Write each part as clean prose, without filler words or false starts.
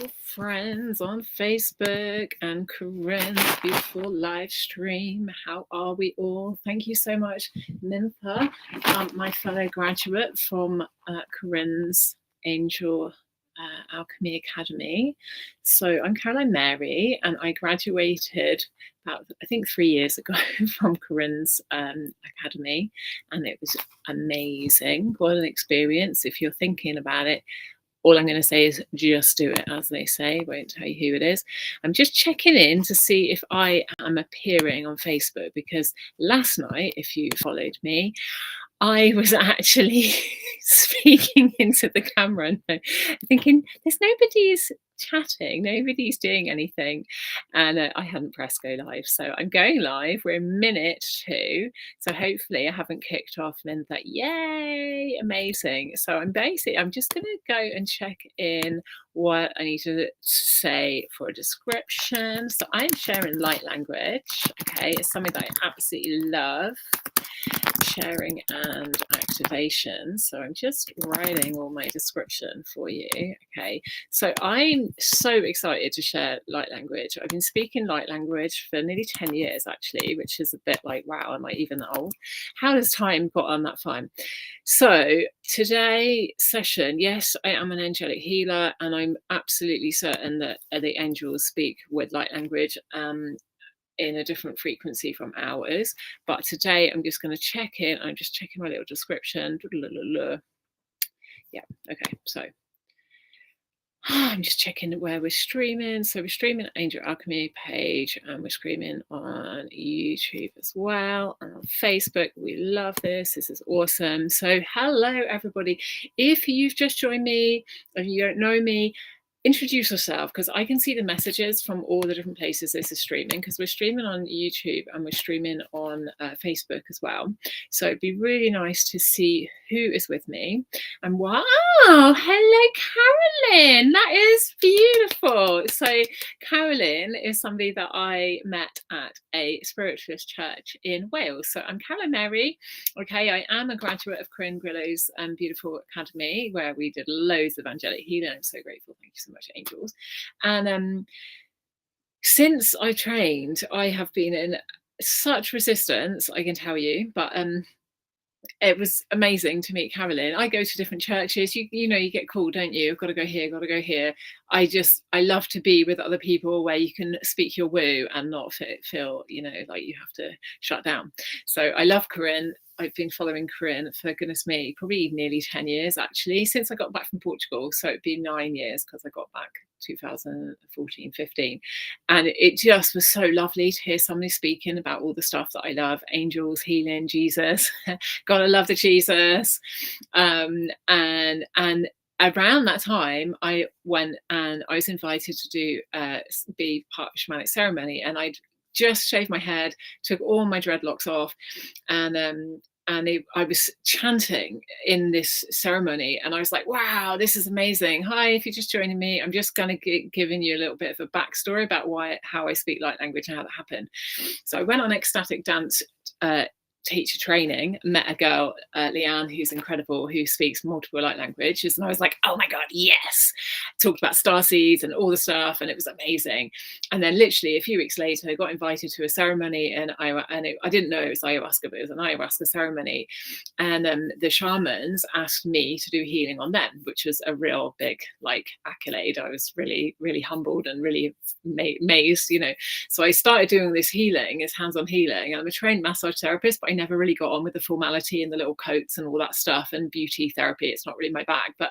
beautiful friends on Facebook and Corinne's beautiful live stream. How are we all? Thank you so much, Mintha, my fellow graduate from Corinne's Angel Alchemy Academy. So I'm Caroline Mary, and I graduated about, I think, 3 years ago from Corinne's Academy, and it was amazing. What an experience. If you're thinking about it, all I'm going to say is just do it, as they say. Won't tell you who it is. I'm just checking in to see if I am appearing on Facebook, because last night, if you followed me, I was actually speaking into the camera and thinking, there's nobody's chatting, nobody's doing anything. And I hadn't pressed go live. So I'm going live. We're in minute 2. So hopefully I haven't kicked off and then that, yay, amazing. So I'm just going to go and check in what I need to say for a description. So I'm sharing light language. Okay, it's something that I absolutely love. Sharing and activation. So I'm just writing all my description for you. Okay, so I'm so excited to share light language. I've been speaking light language for nearly 10 years actually, which is a bit like, wow, am I even that old? How has time got on that fine? So today's session, yes, I am an angelic healer, and I'm absolutely certain that the angels speak with light language in a different frequency from ours. But today I'm just going to check in. I'm just checking my little description. Yeah, okay, so I'm just checking where we're streaming. So we're streaming Angel Alchemy page, and we're streaming on YouTube as well, and on Facebook. We love this. This is awesome. So hello, everybody. If you've just joined me, if you don't know me, introduce yourself, because I can see the messages from all the different places this is streaming, because we're streaming on YouTube and we're streaming on Facebook as well. So it'd be really nice to see who is with me. And wow, hello Carolyn, that is beautiful. So Carolyn is somebody that I met at a spiritualist church in Wales. So I'm Caroline Mary. Okay, I am a graduate of Corinne Grillo's beautiful academy, where we did loads of angelic healing. I'm so grateful. Thank you so much, angels. And since I trained, I have been in such resistance, I can tell you, but it was amazing to meet Carolyn. I go to different churches. You know, you get called, don't you? I've got to go here, got to go here. I love to be with other people where you can speak your woo and not feel, you know, like you have to shut down. So I love Corinne. I've been following Corinne for, goodness me, probably nearly 10 years actually, since I got back from Portugal. So it'd be 9 years, because I got back 2014, 15. And it just was so lovely to hear somebody speaking about all the stuff that I love: angels, healing, Jesus. Gotta love the Jesus. And around that time, I went and I was invited to be part of a shamanic ceremony, and I'd just shaved my head, took all my dreadlocks off, and I was chanting in this ceremony, and I was like, wow, this is amazing. Hi, if you're just joining me, I'm just going to giving you a little bit of a backstory about how I speak light language and how that happened. So I went on ecstatic dance teacher training, met a girl, Leanne, who's incredible, who speaks multiple light languages, and I was like, oh my god, yes. Talked about starseeds and all the stuff, and it was amazing. And then literally a few weeks later, I got invited to a ceremony, and I didn't know it was ayahuasca, but it was an ayahuasca ceremony, and the shamans asked me to do healing on them, which was a real big accolade. I was really, really humbled and really amazed, you know. So I started doing this healing, this hands-on healing. I'm a trained massage therapist, but I never really got on with the formality and the little coats and all that stuff, and beauty therapy, it's not really my bag. But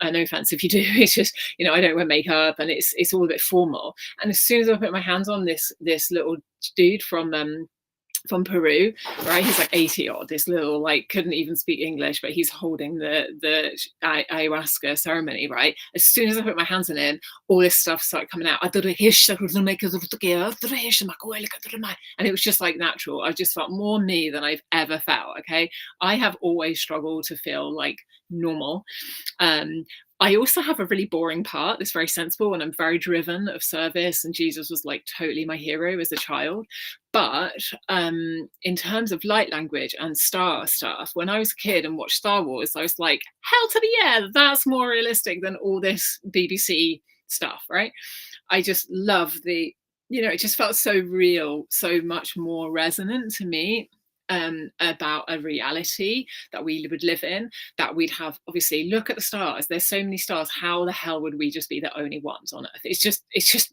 no offense if you do, it's just, you know, I don't wear makeup, and it's all a bit formal. And as soon as I put my hands on this little dude from Peru, right? He's like 80 odd, this little, couldn't even speak English, but he's holding the ayahuasca ceremony, right? As soon as I put my hands on him, all this stuff started coming out. And it was just like natural. I just felt more me than I've ever felt. Okay, I have always struggled to feel like normal. I also have a really boring part that's very sensible, and I'm very driven of service, and Jesus was like totally my hero as a child. But in terms of light language and star stuff, when I was a kid and watched Star Wars, I was like, hell to the yeah, that's more realistic than all this BBC stuff, right? I just love the, it just felt so real, so much more resonant to me, about a reality that we would live in, that we'd have, obviously, look at the stars, there's so many stars, how the hell would we just be the only ones on earth? It's just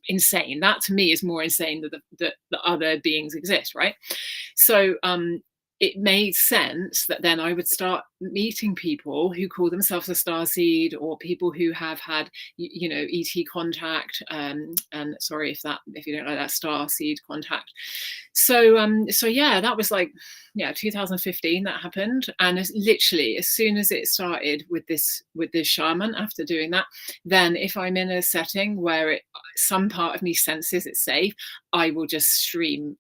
insane. That to me is more insane that the other beings exist, right? So it made sense that then I would start meeting people who call themselves a starseed, or people who have had, ET contact. And sorry if you don't like that, starseed contact. So yeah, that was like, 2015 that happened, and literally as soon as it started with this shaman, after doing that, then if I'm in a setting where some part of me senses it's safe, I will just stream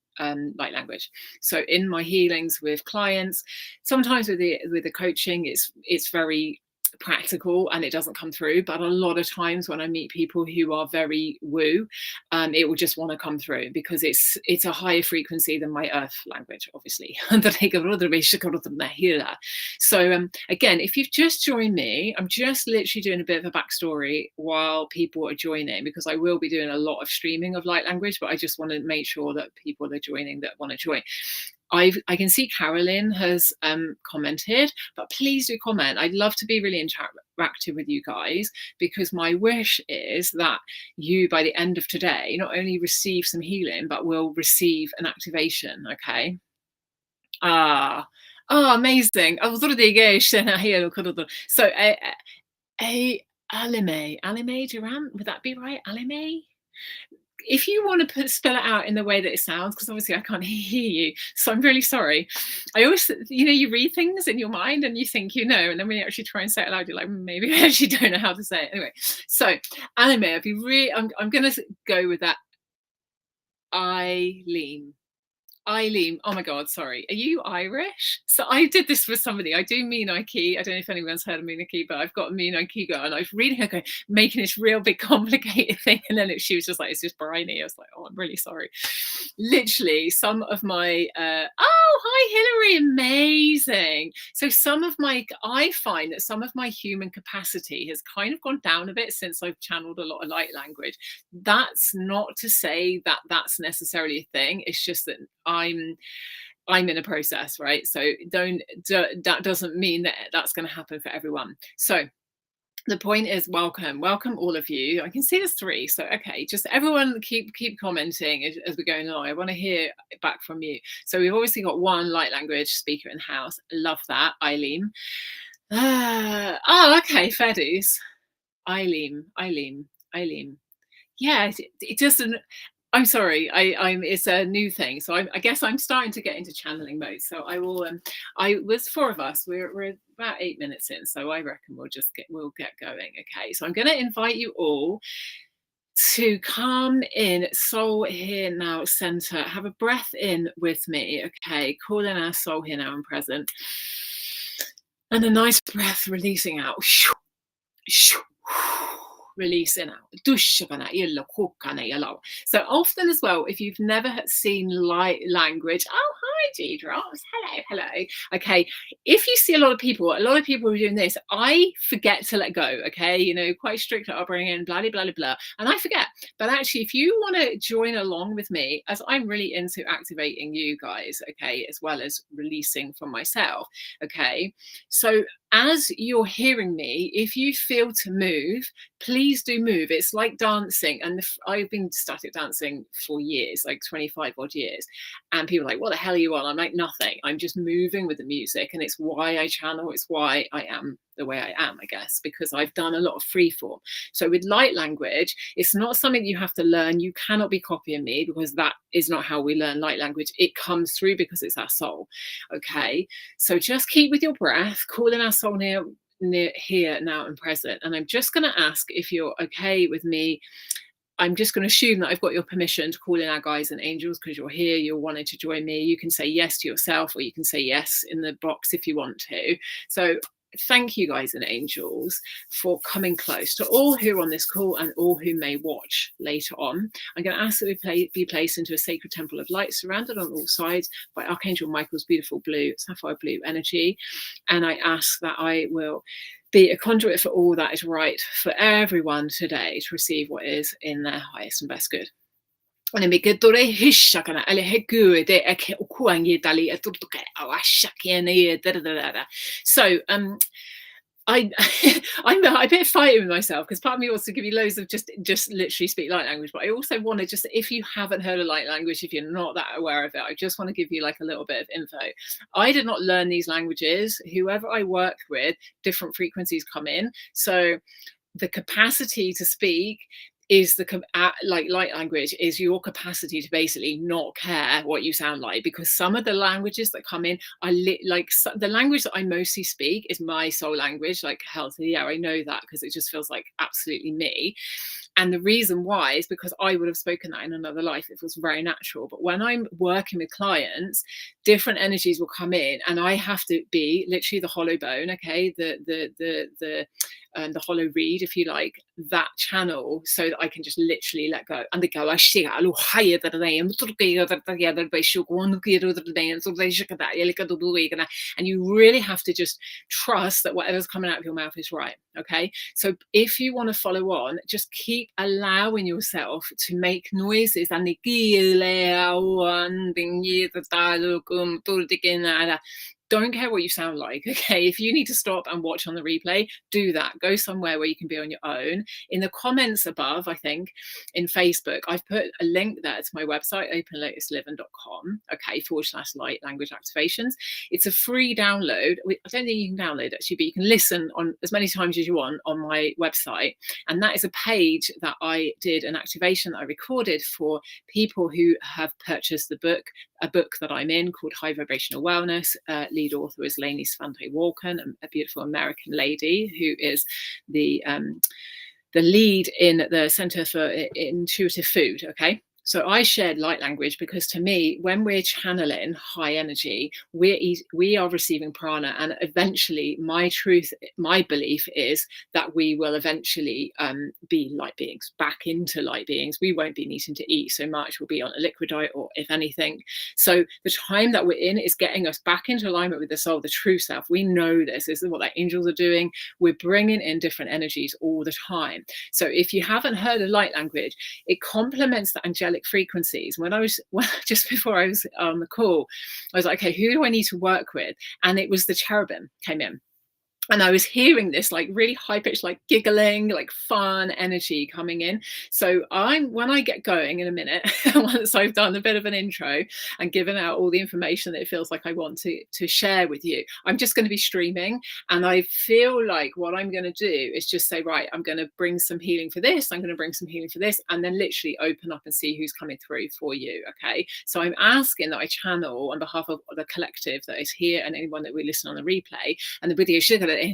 light language. So in my healings with clients, sometimes with the coaching, it's very practical and it doesn't come through, but a lot of times when I meet people who are very woo, it will just want to come through, because it's a higher frequency than my earth language, obviously. So again, if you've just joined me, I'm just literally doing a bit of a backstory while people are joining, because I will be doing a lot of streaming of light language, but I just want to make sure that people are joining that want to join. I can see Carolyn has commented, but please do comment. I'd love to be really interactive with you guys, because my wish is that you, by the end of today, not only receive some healing, but will receive an activation. Okay. Amazing. So Alime Durant, would that be right? Alime? If you want to spell it out in the way that it sounds, because obviously I can't hear you, so I'm really sorry. I always, you read things in your mind and you think and then when you actually try and say it aloud, you're like, maybe I actually don't know how to say it. Anyway, so Anime, I'm going to go with that. Eileen, oh my God, sorry. Are you Irish? So I did this with somebody. I do Mina Key. I don't know if anyone's heard of Mina Key, but I've got a Mina Key girl, and I was reading her going, making this real big complicated thing. And then she was just like, it's just briny. I was like, oh, I'm really sorry. Literally, some of my, oh, hi, Hillary, amazing. So I find that some of my human capacity has kind of gone down a bit since I've channeled a lot of light language. That's not to say that that's necessarily a thing. It's just that I'm in a process, right? So that doesn't mean that that's going to happen for everyone. So the point is, welcome all of you. I can see there's 3, so okay, just everyone keep commenting as we're going along. I want to hear back from you. So we've obviously got 1 light language speaker in the house. Love that. Eileen. Okay, fair dues. Eileen. Yeah, it doesn't. I'm sorry. It's a new thing, so I guess I'm starting to get into channeling mode. So I will. Was 4 of us. We're about 8 minutes in, so I reckon we'll get going. Okay, so I'm going to invite you all to come in, soul here now center. Have a breath in with me. Okay, call in our soul here now and present, and a nice breath releasing out. Releasing out. So often as well, if you've never seen light language, oh hi G-Drops, hello. Okay, if you see a lot of people who are doing this, I forget to let go. Okay, quite strict upbringing, blah blah blah blah, and I forget. But actually, if you want to join along with me, as I'm really into activating you guys, okay, as well as releasing from myself, okay, so as you're hearing me, if you feel to move, please do move. It's like dancing. And I've been static dancing for years, like 25 odd years. And people are like, what the hell are you on? I'm like, nothing. I'm just moving with the music. And it's why I channel. It's why I am the way I am, I guess, because I've done a lot of freeform. So with light language, it's not something you have to learn. You cannot be copying me, because that is not how we learn light language. It comes through because it's our soul. Okay, so just keep with your breath, calling our soul near here now and present. And I'm just going to ask if you're okay with me. I'm just going to assume that I've got your permission to call in our guides and angels, because you're here, you're wanting to join me. You can say yes to yourself, or you can say yes in the box if you want to. So thank you, guys and angels, for coming close to all who are on this call and all who may watch later on. I'm going to ask that we be placed into a sacred temple of light, surrounded on all sides by Archangel Michael's beautiful blue, sapphire blue energy. And I ask that I will be a conduit for all that is right for everyone today to receive what is in their highest and best good. And then because dore hisha kana ale hegu de eke ukuangi dali etutuke awashaki and so I I'm a bit fighting with myself because part of me wants to give you loads of just literally speak light language, but I also want to just, if you haven't heard of light language, if you're not that aware of it, I just want to give you like a little bit of info. I did not learn these languages. Whoever I work with, different frequencies come in. So the capacity to speak is like light language is your capacity to basically not care what you sound like, because some of the languages that come in are the language that I mostly speak is my soul language, like healthy. Yeah, I know that because it just feels like absolutely me. And the reason why is because I would have spoken that in another life. It was very natural. But when I'm working with clients, different energies will come in, and I have to be literally the hollow bone, okay, the hollow reed, if you like, that channel, so that I can just literally let go. And they go, and you really have to just trust that whatever's coming out of your mouth is right. Okay. So if you want to follow on, just keep allowing yourself to make noises and don't care what you sound like, okay? If you need to stop and watch on the replay, do that. Go somewhere where you can be on your own. In the comments above, I think, in Facebook, I've put a link there to my website, openlotusliving.com, okay, /light language activations. It's a free download. I don't think you can download actually, but you can listen on as many times as you want on my website. And that is a page that I did an activation that I recorded for people who have purchased the book, a book that I'm in called High Vibrational Wellness. Lead author is Lainey Svante Walken, a beautiful American lady who is the lead in the Center for Intuitive Food. Okay. So I shared light language because to me, when we're channeling high energy, we are receiving prana, and eventually my belief is that we will eventually be light beings, back into light beings. We won't be needing to eat so much. We'll be on a liquid diet, or if anything. So the time that we're in is getting us back into alignment with the soul, the true self. We know this is what the angels are doing. We're bringing in different energies all the time. So if you haven't heard of light language, it complements the angelic frequencies. Just before I was on the call, I was like, okay, who do I need to work with? And it was the cherubim came in. And I was hearing this like really high pitched, like giggling, like fun energy coming in. So when I get going in a minute, once I've done a bit of an intro and given out all the information that it feels like I want to share with you, I'm just going to be streaming. And I feel like what I'm going to do is just say, right, I'm going to bring some healing for this. I'm going to bring some healing for this, and then literally open up and see who's coming through for you. Okay. So I'm asking that I channel on behalf of the collective that is here and anyone that we listen on the replay, and the video sugar hi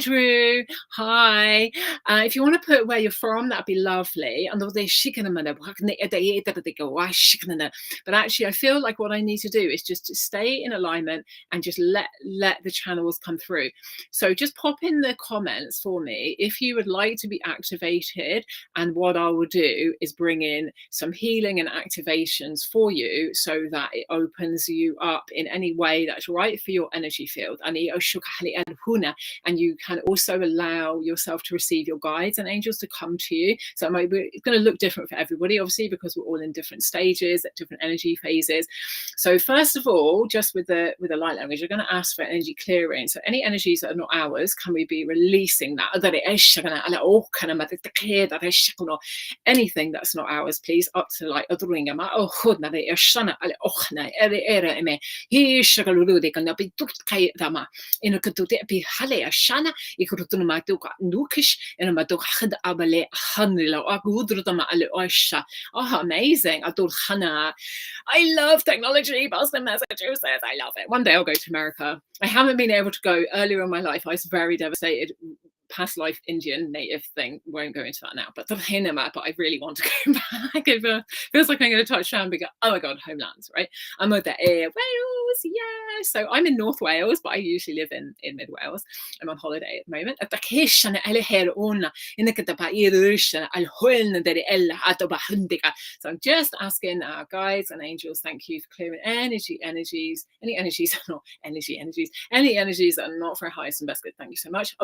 Drew, hi. If you want to put where you're from, that'd be lovely. But actually I feel like what I need to do is just to stay in alignment and just let the channels come through. So just pop in the comments for me if you would like to be activated, and what I will do is bring in some healing and activations for you so that it opens you up in any way that's right for your energy field. And you can also allow yourself to receive your guides and angels to come to you. So it's going to look different for everybody, obviously, because we're all in different stages, at different energy phases. So first of all, just with the light language, you're going to ask for energy clearing. So any energies that are not ours, can we be releasing that? Anything that's not ours, please, up to like oh, amazing. I love technology. Boston, Massachusetts. I love it. One day I'll go to America. I haven't been able to go. Earlier in my life, I was very devastated past life Indian native thing. Won't go into that now, but I really want to go back. It feels like I'm going to touch down and go, oh my God, homelands, right? I'm with the Wales, yeah. So I'm in North Wales, but I usually live in Mid Wales. I'm on holiday at the moment. So I'm just asking our guides and angels, thank you for clearing any energies that are not for our highest and best good. Thank you so much.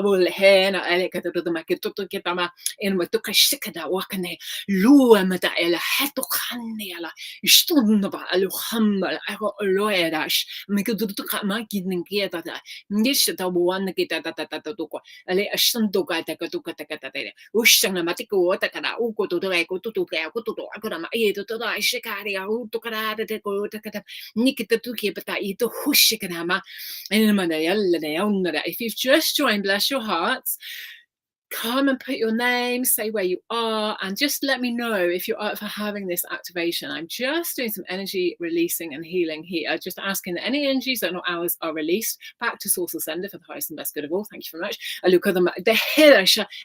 If you've just joined, bless your hearts, come and put your name, say where you are, and just let me know if you're up for having this activation. I'm just doing some energy releasing and healing here, just asking that any energies that are not ours are released back to source or sender for the highest and best good of all. Thank you very much.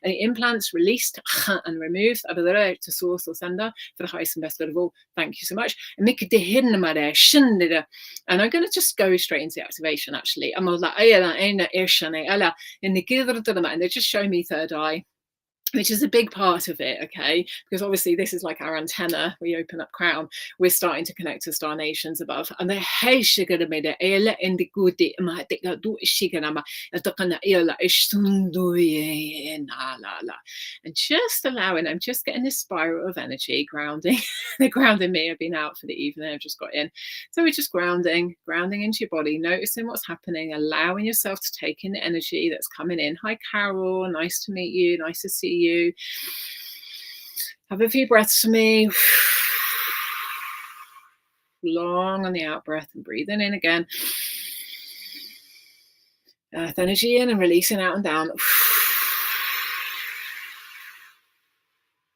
Any implants released and removed to source or sender for the highest and best good of all. Thank you so much. And I'm going to just go straight into the activation, actually. And they just show me third eye, which is a big part of it, okay? Because obviously this is like our antenna. We open up crown, we're starting to connect to star nations above. And the and just allowing, I'm just getting this spiral of energy grounding. They're grounding me. I've been out for the evening, I've just got in. So we're just grounding into your body, noticing what's happening, allowing yourself to take in the energy that's coming in. Hi, Carol, nice to meet you, nice to see you. Have a few breaths for me. Long on the out breath and breathing in again. Earth energy in and releasing out and down.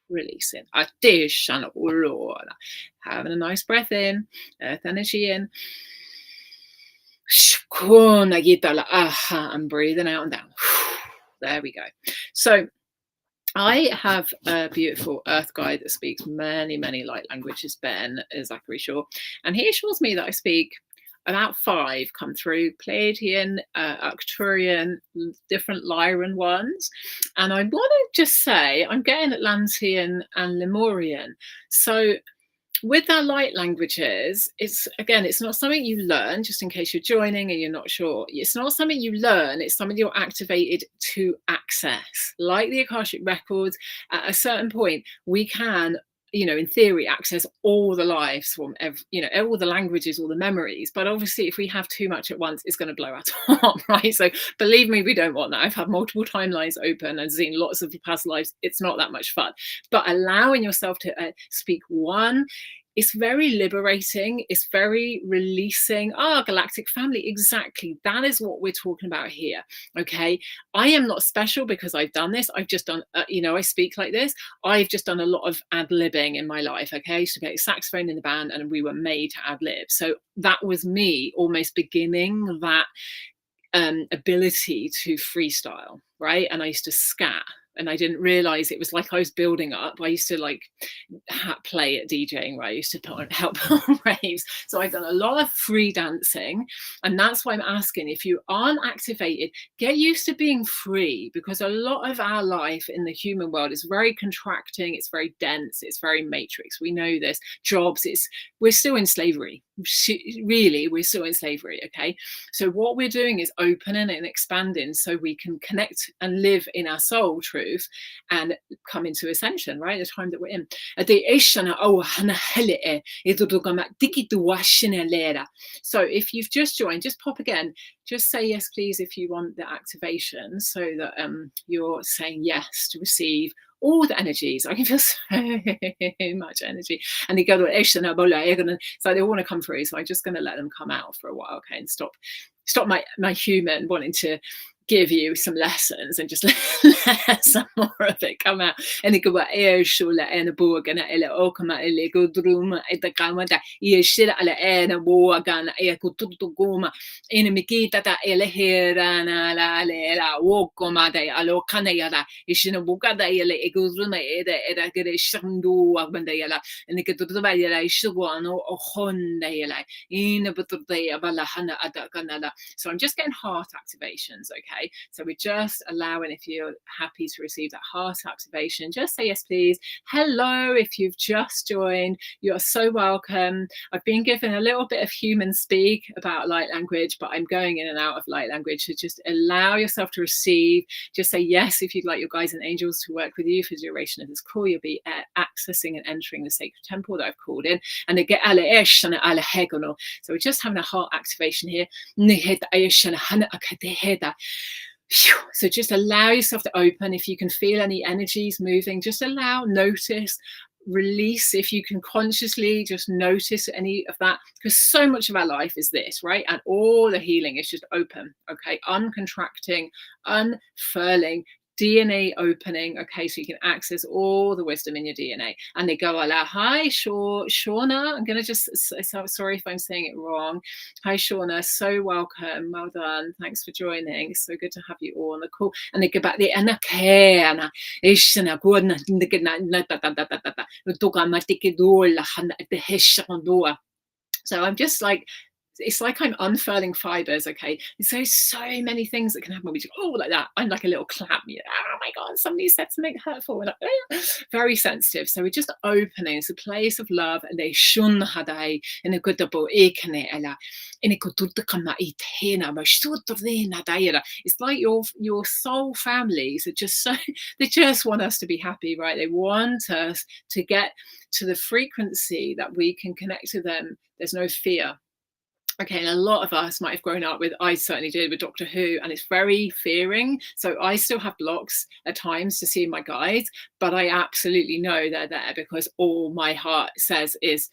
Releasing. Having a nice breath in. Earth energy in. And breathing out and down. There we go. So I have a beautiful earth guide that speaks many, many light languages, Ben Zachary Shaw, and he assures me that I speak about 5 come through: Pleiadian, Arcturian, different Lyran ones. And I want to just say I'm getting Atlantean and Lemurian. So with our light languages, it's not something you learn, just in case you're joining and you're not sure. It's not something you learn, it's something you're activated to access. Like the Akashic records, at a certain point, we can, in theory, access all the lives from all the languages, all the memories. But obviously, if we have too much at once, it's going to blow our top, right? So believe me, we don't want that. I've had multiple timelines open and seen lots of past lives. It's not that much fun. But allowing yourself to speak one, it's very liberating. It's very releasing. Galactic family. Exactly. That is what we're talking about here. Okay. I am not special because I've done this. I've just done, I speak like this. I've just done a lot of ad-libbing in my life. Okay. I used to play saxophone in the band and we were made to ad-lib. So that was me almost beginning that ability to freestyle. Right. And I used to scat. And I didn't realize it was like I was building up. I used to play at DJing, where I used to help on raves. So I've done a lot of free dancing. And that's why I'm asking, if you aren't activated, get used to being free, because a lot of our life in the human world is very contracting. It's very dense. It's very matrix. We know this. Jobs, we're still in slavery. Really, we're still in slavery. Okay. So what we're doing is opening and expanding so we can connect and live in our soul truth and come into ascension, right? The time that we're in. So if you've just joined, just pop again. Just say yes, please, if you want the activation, so that you're saying yes to receive all the energies. I can feel so much energy. And they go to so they want to come through. So I'm just going to let them come out for a while, okay, and stop my human wanting to give you some lessons and just let some more of it come out. And it go air shula and a book and a okama ego drum at the kamada shit ala and a boagan a kutugoma in a mikita ele here and la wokoma de alo kanayala is in a bukada ele ego drum era get a shandu abandayala and the ketubayala shuano or hondayala in a butuday abalahana adakanada. So I'm just getting heart activations, okay? So we're just allowing, if you're happy to receive that heart activation, just say yes, please. Hello, if you've just joined, you're so welcome. I've been given a little bit of human speak about light language, but I'm going in and out of light language. So just allow yourself to receive. Just say yes if you'd like your guides and angels to work with you for the duration of this call. You'll be accessing and entering the sacred temple that I've called in. And they get so we're just having a heart activation here. So just allow yourself to open. If you can feel any energies moving, just allow, notice, release. If you can consciously just notice any of that, because so much of our life is this, right? And all the healing is just open, okay? Uncontracting, unfurling, DNA opening, okay, so you can access all the wisdom in your DNA. And they go, hi, Shauna. I'm going to just, sorry if I'm saying it wrong. Hi, Shauna. So welcome. Well done. Thanks for joining. It's so good to have you all on the call. And they go back there. So I'm just like, it's like I'm unfurling fibers, okay? There's so many things that can happen when we just, like that. I'm like a little clap. Oh my God, somebody said something hurtful. Like, very sensitive. So we're just opening. It's a place of love. And they shun hadai in a good double ekane ella. In a good it's like your soul families are just so, they just want us to be happy, right? They want us to get to the frequency that we can connect to them. There's no fear. Okay, and a lot of us might have grown up with, I certainly did, with Doctor Who, and it's very fearing. So I still have blocks at times to see my guides, but I absolutely know they're there because all my heart says is,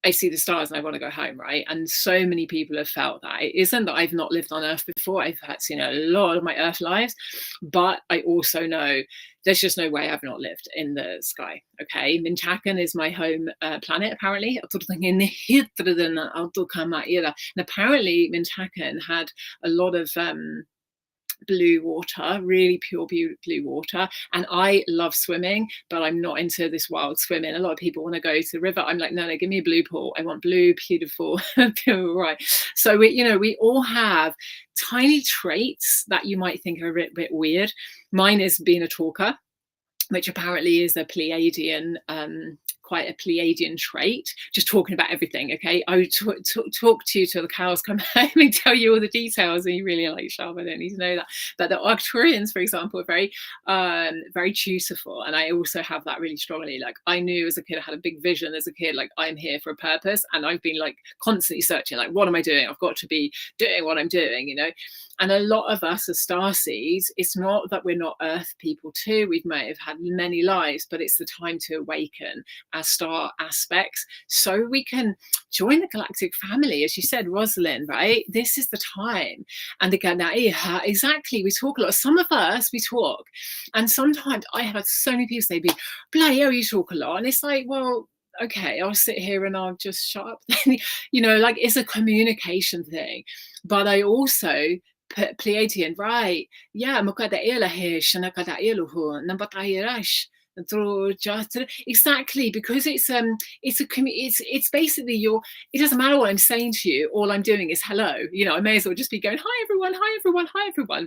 I see the stars and I want to go home, right? And so many people have felt that. It isn't that I've not lived on Earth before. I've had, a lot of my Earth lives, but I also know there's just no way I've not lived in the sky, okay? Mintakan is my home planet, apparently. And apparently Mintakan had a lot of blue water, really pure blue water, and I love swimming, but I'm not into this wild swimming. A lot of people want to go to the river. I'm like, no, give me a blue pool. I want blue, beautiful, right? So we all have tiny traits that you might think are a bit weird. Mine is being a talker, which apparently is a Pleiadian quite a Pleiadian trait, just talking about everything, okay? I would talk to you till the cows come home and tell you all the details, and you really like, Sharp, I don't need to know that. But the Arcturians, for example, are very, very dutiful, and I also have that really strongly. Like, I knew as a kid, I had a big vision as a kid, like, I'm here for a purpose, and I've been like constantly searching, like, what am I doing? I've got to be doing what I'm doing, And a lot of us as starseeds, it's not that we're not Earth people too. We may have had many lives, but it's the time to awaken as star aspects so we can join the galactic family. As you said, Rosalind, right? This is the time. And again, exactly, we talk a lot. Some of us, we talk. And sometimes I have had so many people say, bloody hell, you talk a lot. And it's like, well, okay, I'll sit here and I'll just shut up. Like, it's a communication thing. But I also Pleiadian, right? Yeah, exactly, because it's basically it doesn't matter what I'm saying to you, all I'm doing is hello. I may as well just be going hi everyone,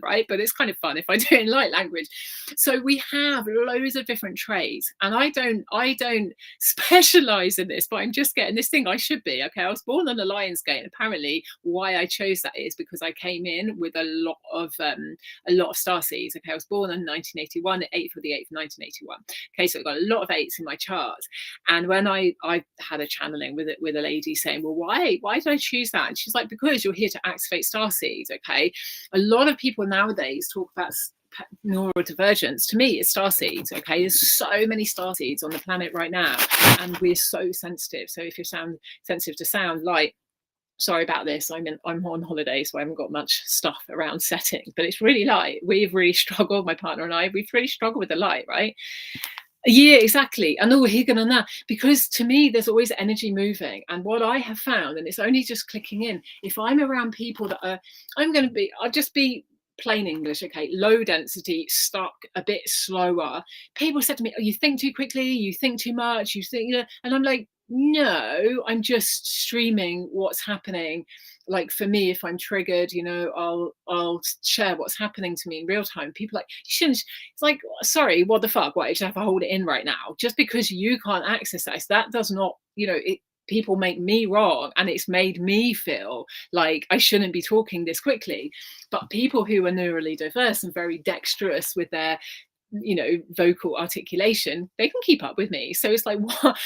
right? But it's kind of fun if I do it in light language. So we have loads of different traits, and I don't specialize in this, but I'm just getting this thing I should be. Okay, I was born on the Lion's Gate, and apparently why I chose that is because I came in with a lot of starseeds. Okay, I was born in 1981, 8th of the 8th, 1981. Okay, so I've got a lot of 8s in my chart. And when I had a channeling with a lady saying, well, why did I choose that? And she's like, because you're here to activate starseeds. Okay, a lot of people nowadays talk about neurodivergence. To me, it's starseeds. Okay, there's so many starseeds on the planet right now, and we're so sensitive. So if you're sensitive to sound, light, Sorry about this. I'm on holiday, so I haven't got much stuff around setting, but it's really light. We've really struggled, my partner and I, we've really struggled with the light, right? Yeah, exactly. And oh, higan and that, because to me, there's always energy moving. And what I have found, and it's only just clicking in, if I'm around people that are, I'll just be plain English, okay, low density, stuck, a bit slower. People said to me, oh, you think too quickly, you think too much, you think, and I'm like, no, I'm just streaming what's happening. Like for me, if I'm triggered, I'll share what's happening to me in real time. People are like, you shouldn't. It's like, sorry, what the fuck? Why do you have to hold it in right now? Just because you can't access that does not, people make me wrong, and it's made me feel like I shouldn't be talking this quickly. But people who are neurally diverse and very dexterous with their vocal articulation, they can keep up with me. So it's like, what,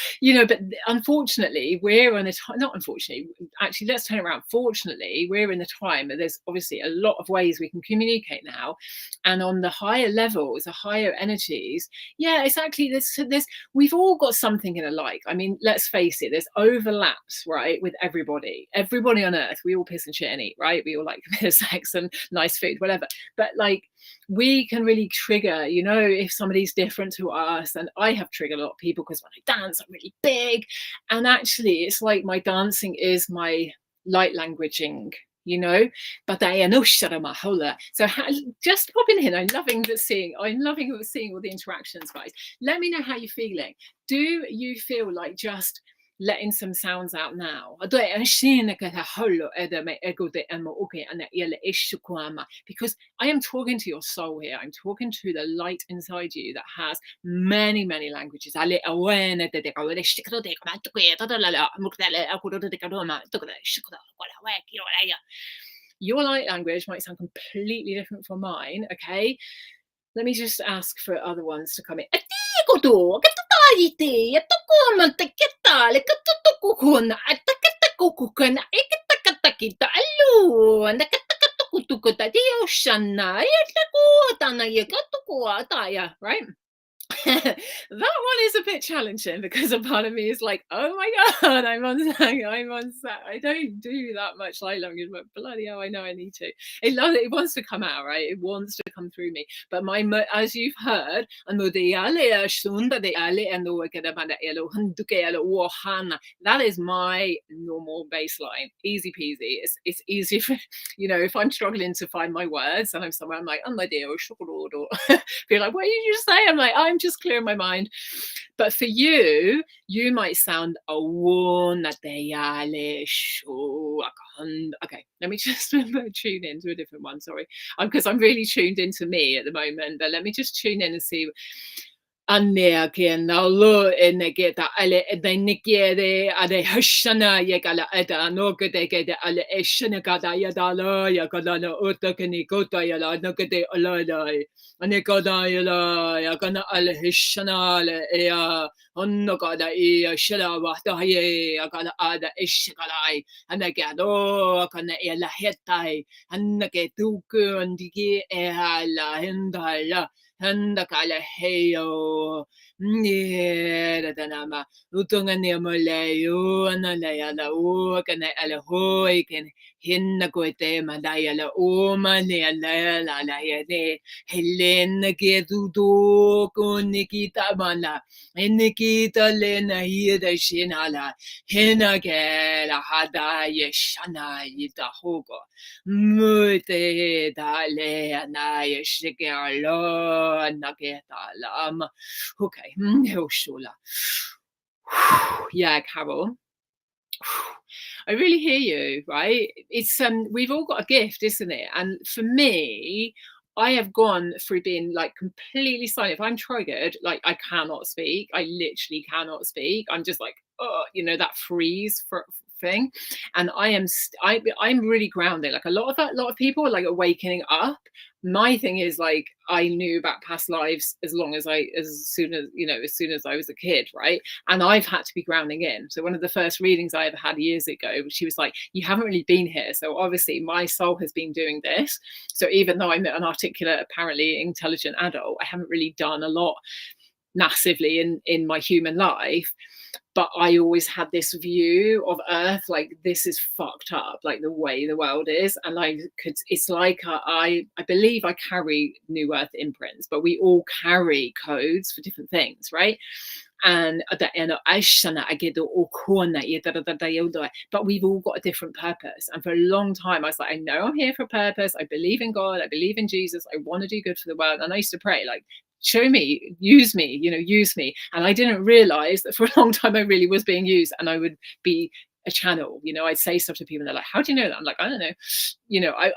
but unfortunately we're in a time, not unfortunately, actually, let's turn around. Fortunately, we're in a time that there's obviously a lot of ways we can communicate now, and on the higher levels, the higher energies, yeah, exactly, there's we've all got something in alike. I mean, let's face it, there's overlaps, right, with everybody on earth. We all piss and shit and eat, right? We all like a bit of sex and nice food, whatever. But like, we can really trigger, if somebody's different to us. And I have triggered a lot of people because when I dance, I'm really big. And actually, it's like my dancing is my light languaging, but I know Sharamahola. So just pop in here. I'm loving seeing all the interactions, guys. Let me know how you're feeling. Do you feel like just letting some sounds out now? Because I am talking to your soul here. I'm talking to the light inside you that has many, many languages. Your light language might sound completely different from mine, okay? Let me just ask for other ones to come in. Right? That one is a bit challenging because a part of me is like, oh my god, I'm on set. I don't do that much light language, but bloody hell, I know I need to. It wants to come out, right? It wants to come through me. But as you've heard, that is my normal baseline. Easy peasy. It's easy for, if I'm struggling to find my words and I'm somewhere, I'm like, oh my dear, be like, what did you just say? I'm like, I'm just clearing my mind. But for you might sound okay, let me just tune into a different one. Sorry, because I'm really tuned into me at the moment, but let me just tune in and see. Hendak ala heyo nere danama utungani amaleyo analaya la o kana ala hoy ken hinna koite malaya la o mane ala la la yede helen ke dudu konikita mala enikita lena hida shinala hena ke la hada yeshana yita hogo mute dale anaya shikalo. Okay. Yeah, Carol. I really hear you, right? It's we've all got a gift, isn't it? And for me, I have gone through being like completely silent. If I'm triggered, like I cannot speak. I literally cannot speak. I'm just like, oh, that freeze thing. And I'm really grounded. Like a lot of people are like awakening up. My thing is like, I knew about past lives as soon as I was a kid, right? And I've had to be grounding in. So one of the first readings I ever had years ago, she was like, you haven't really been here. So obviously my soul has been doing this. So even though I'm an articulate, apparently intelligent adult, I haven't really done a lot massively in my human life. but I always had this view of Earth like this is fucked up, like the way the world is, and I could. It's like I believe I carry New Earth imprints, but we all carry codes for different things, right? And but we've all got a different purpose. And for a long time, I was like, I know I'm here for a purpose. I believe in God. I believe in Jesus. I want to do good for the world. And I used to pray, like, show me, use me, use me. And I didn't realize that for a long time I really was being used, and I would be a channel. I'd say stuff to people and they're like, how do you know that? I'm like, I don't know.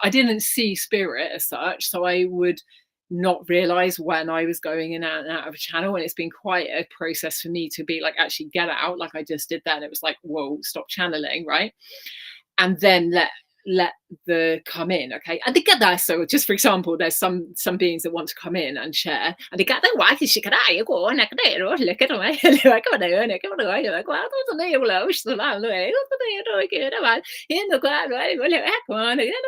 I didn't see spirit as such, so I would not realize when I was going in and out of a channel. And it's been quite a process for me to be like, actually get out, like I just did then. It was like, whoa, stop channeling, right? And then let the come in, okay? And they get that. So just for example, there's some beings that want to come in and share, and they get that why she could I go on look at me like I go there like like well don't know you love so la lo e don't know you get about in the car right go like on you know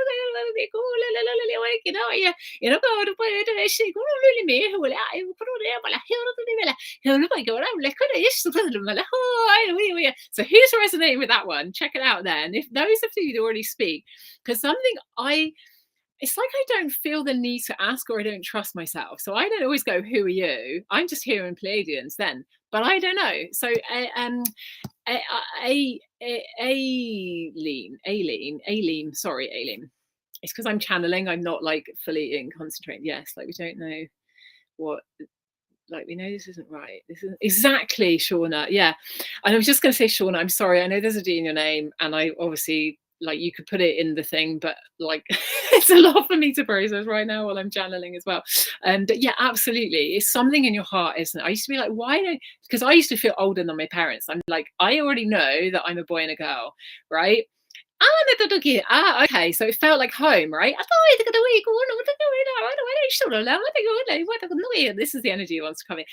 go go to put it she go really me who I put it but like go like so who's resonating with that one? Check it out then. If those of you that already speak, because something it's like I don't feel the need to ask, or I don't trust myself. So I don't always go, who are you? I'm just hearing Pleiadians then, but I don't know. So Aileen, sorry, Aileen. It's because I'm channeling. I'm not like fully in concentrating. Yes, like we don't know what, like we know this isn't right. This isn't exactly Shauna. Yeah. And I was just going to say, Shauna, I'm sorry. I know there's a D in your name, and I obviously, like, you could put it in the thing, but like it's a lot for me to process right now while I'm channeling as well. But yeah, absolutely. It's something in your heart, isn't it? I used to be like, why don't, because I used to feel older than my parents. I'm like, I already know that I'm a boy and a girl, right? Okay, so it felt like home, right? This is the energy that wants to come in.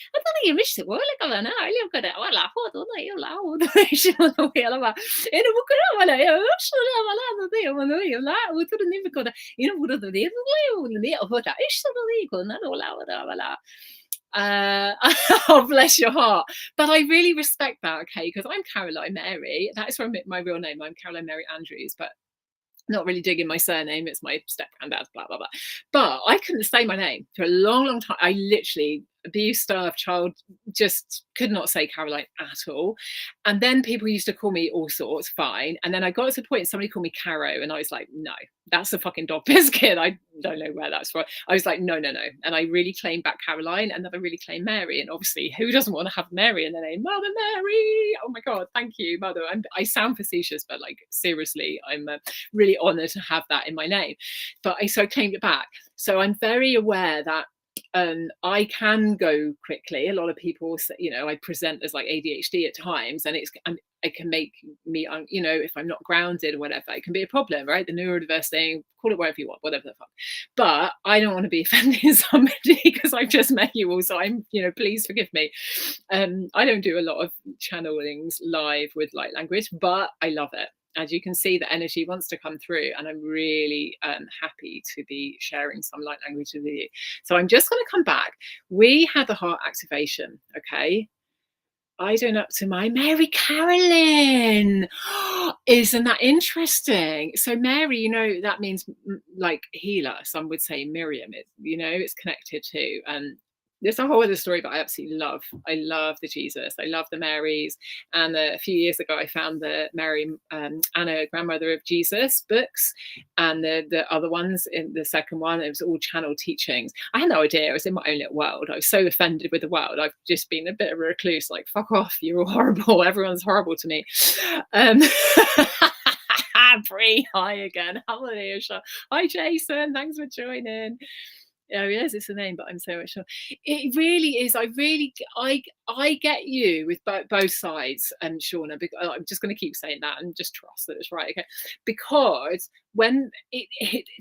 Oh, bless your heart. But I really respect that, okay? Because I'm Caroline Mary. That is from my real name. I'm Caroline Mary Andrews, but not really digging my surname. It's my step granddad's, blah, blah, blah. But I couldn't say my name for a long, long time. I literally, abuse-starved child, just could not say Caroline at all. And then people used to call me all sorts, fine. And then I got to the point, somebody called me Caro, and I was like, no, that's a fucking dog biscuit. I don't know where that's from. I was like, no. And I really claimed back Caroline, and then I really claimed Mary. And obviously, who doesn't want to have Mary in their name? Mother Mary. Oh my God, thank you, Mother. I sound facetious, but like seriously, I'm really honored to have that in my name. But so I claimed it back. So I'm very aware that I can go quickly. A lot of people say, I present as like ADHD at times, and it can make me, if I'm not grounded or whatever, it can be a problem, right? The neurodiverse thing, call it whatever you want, whatever the fuck. But I don't want to be offending somebody because I've just met you all, so I'm, please forgive me. I don't do a lot of channelings live with light language, but I love it. As you can see, the energy wants to come through, and I'm really happy to be sharing some light language with you. So I'm just going to come back. We had the heart activation, okay? I don't up to my Mary Carolyn. Isn't that interesting? So Mary, that means like healer. Some would say Miriam. It's connected to there's a whole other story, but I absolutely love the Jesus. I love the Marys. And a few years ago, I found the Mary Anna, grandmother of Jesus books, and the other ones in the second one, it was all channel teachings. I had no idea. I was in my own little world. I was so offended with the world. I've just been a bit of a recluse, like, fuck off, you're all horrible. Everyone's horrible to me. Bree, hi again. Hallelujah. Hi, Jason. Thanks for joining. Oh yes, it's a name, but I'm so much sure. It really is. I get you with both sides, Shauna. Because I'm just going to keep saying that and just trust that it's right. Okay, because when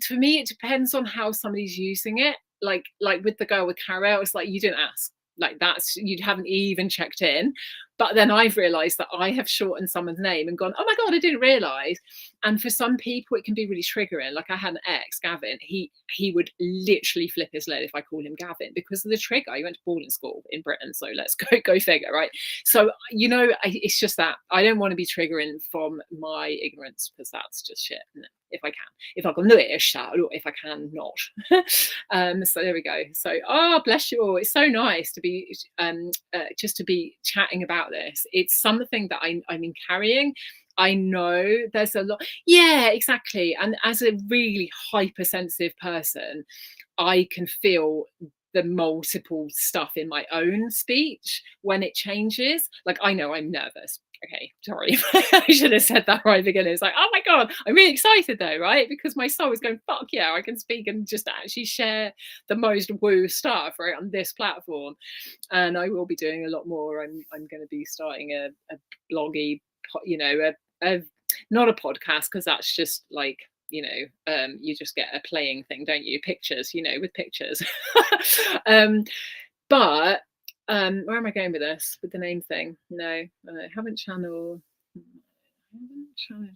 for me, it depends on how somebody's using it. Like with the girl with Caro, it's like you didn't ask. Like you haven't even checked in. But then I've realized that I have shortened someone's name and gone, oh my God, I didn't realize. And for some people, it can be really triggering. Like I had an ex, Gavin, he would literally flip his lid if I call him Gavin because of the trigger. He went to boarding school in Britain. So let's go figure, right? So, it's just that I don't want to be triggering from my ignorance because that's just shit. No, if I can. If I can do it, or if I can not. So there we go. So, bless you all. It's so nice to be just to be chatting about this. It's something that I've been carrying. I know there's a lot. Yeah, exactly. And as a really hypersensitive person, I can feel the multiple stuff in my own speech when it changes. Like I know I'm nervous. Okay, sorry. I should have said that right at the beginning. It's like, oh my God, I'm really excited though, right? Because my soul is going, fuck yeah, I can speak and just actually share the most woo stuff right on this platform. And I will be doing a lot more. I'm going to be starting a bloggy, not a podcast because that's just like, you just get a playing thing, don't you? Pictures, with pictures. But where am I going with this? With the name thing? No, I haven't channeled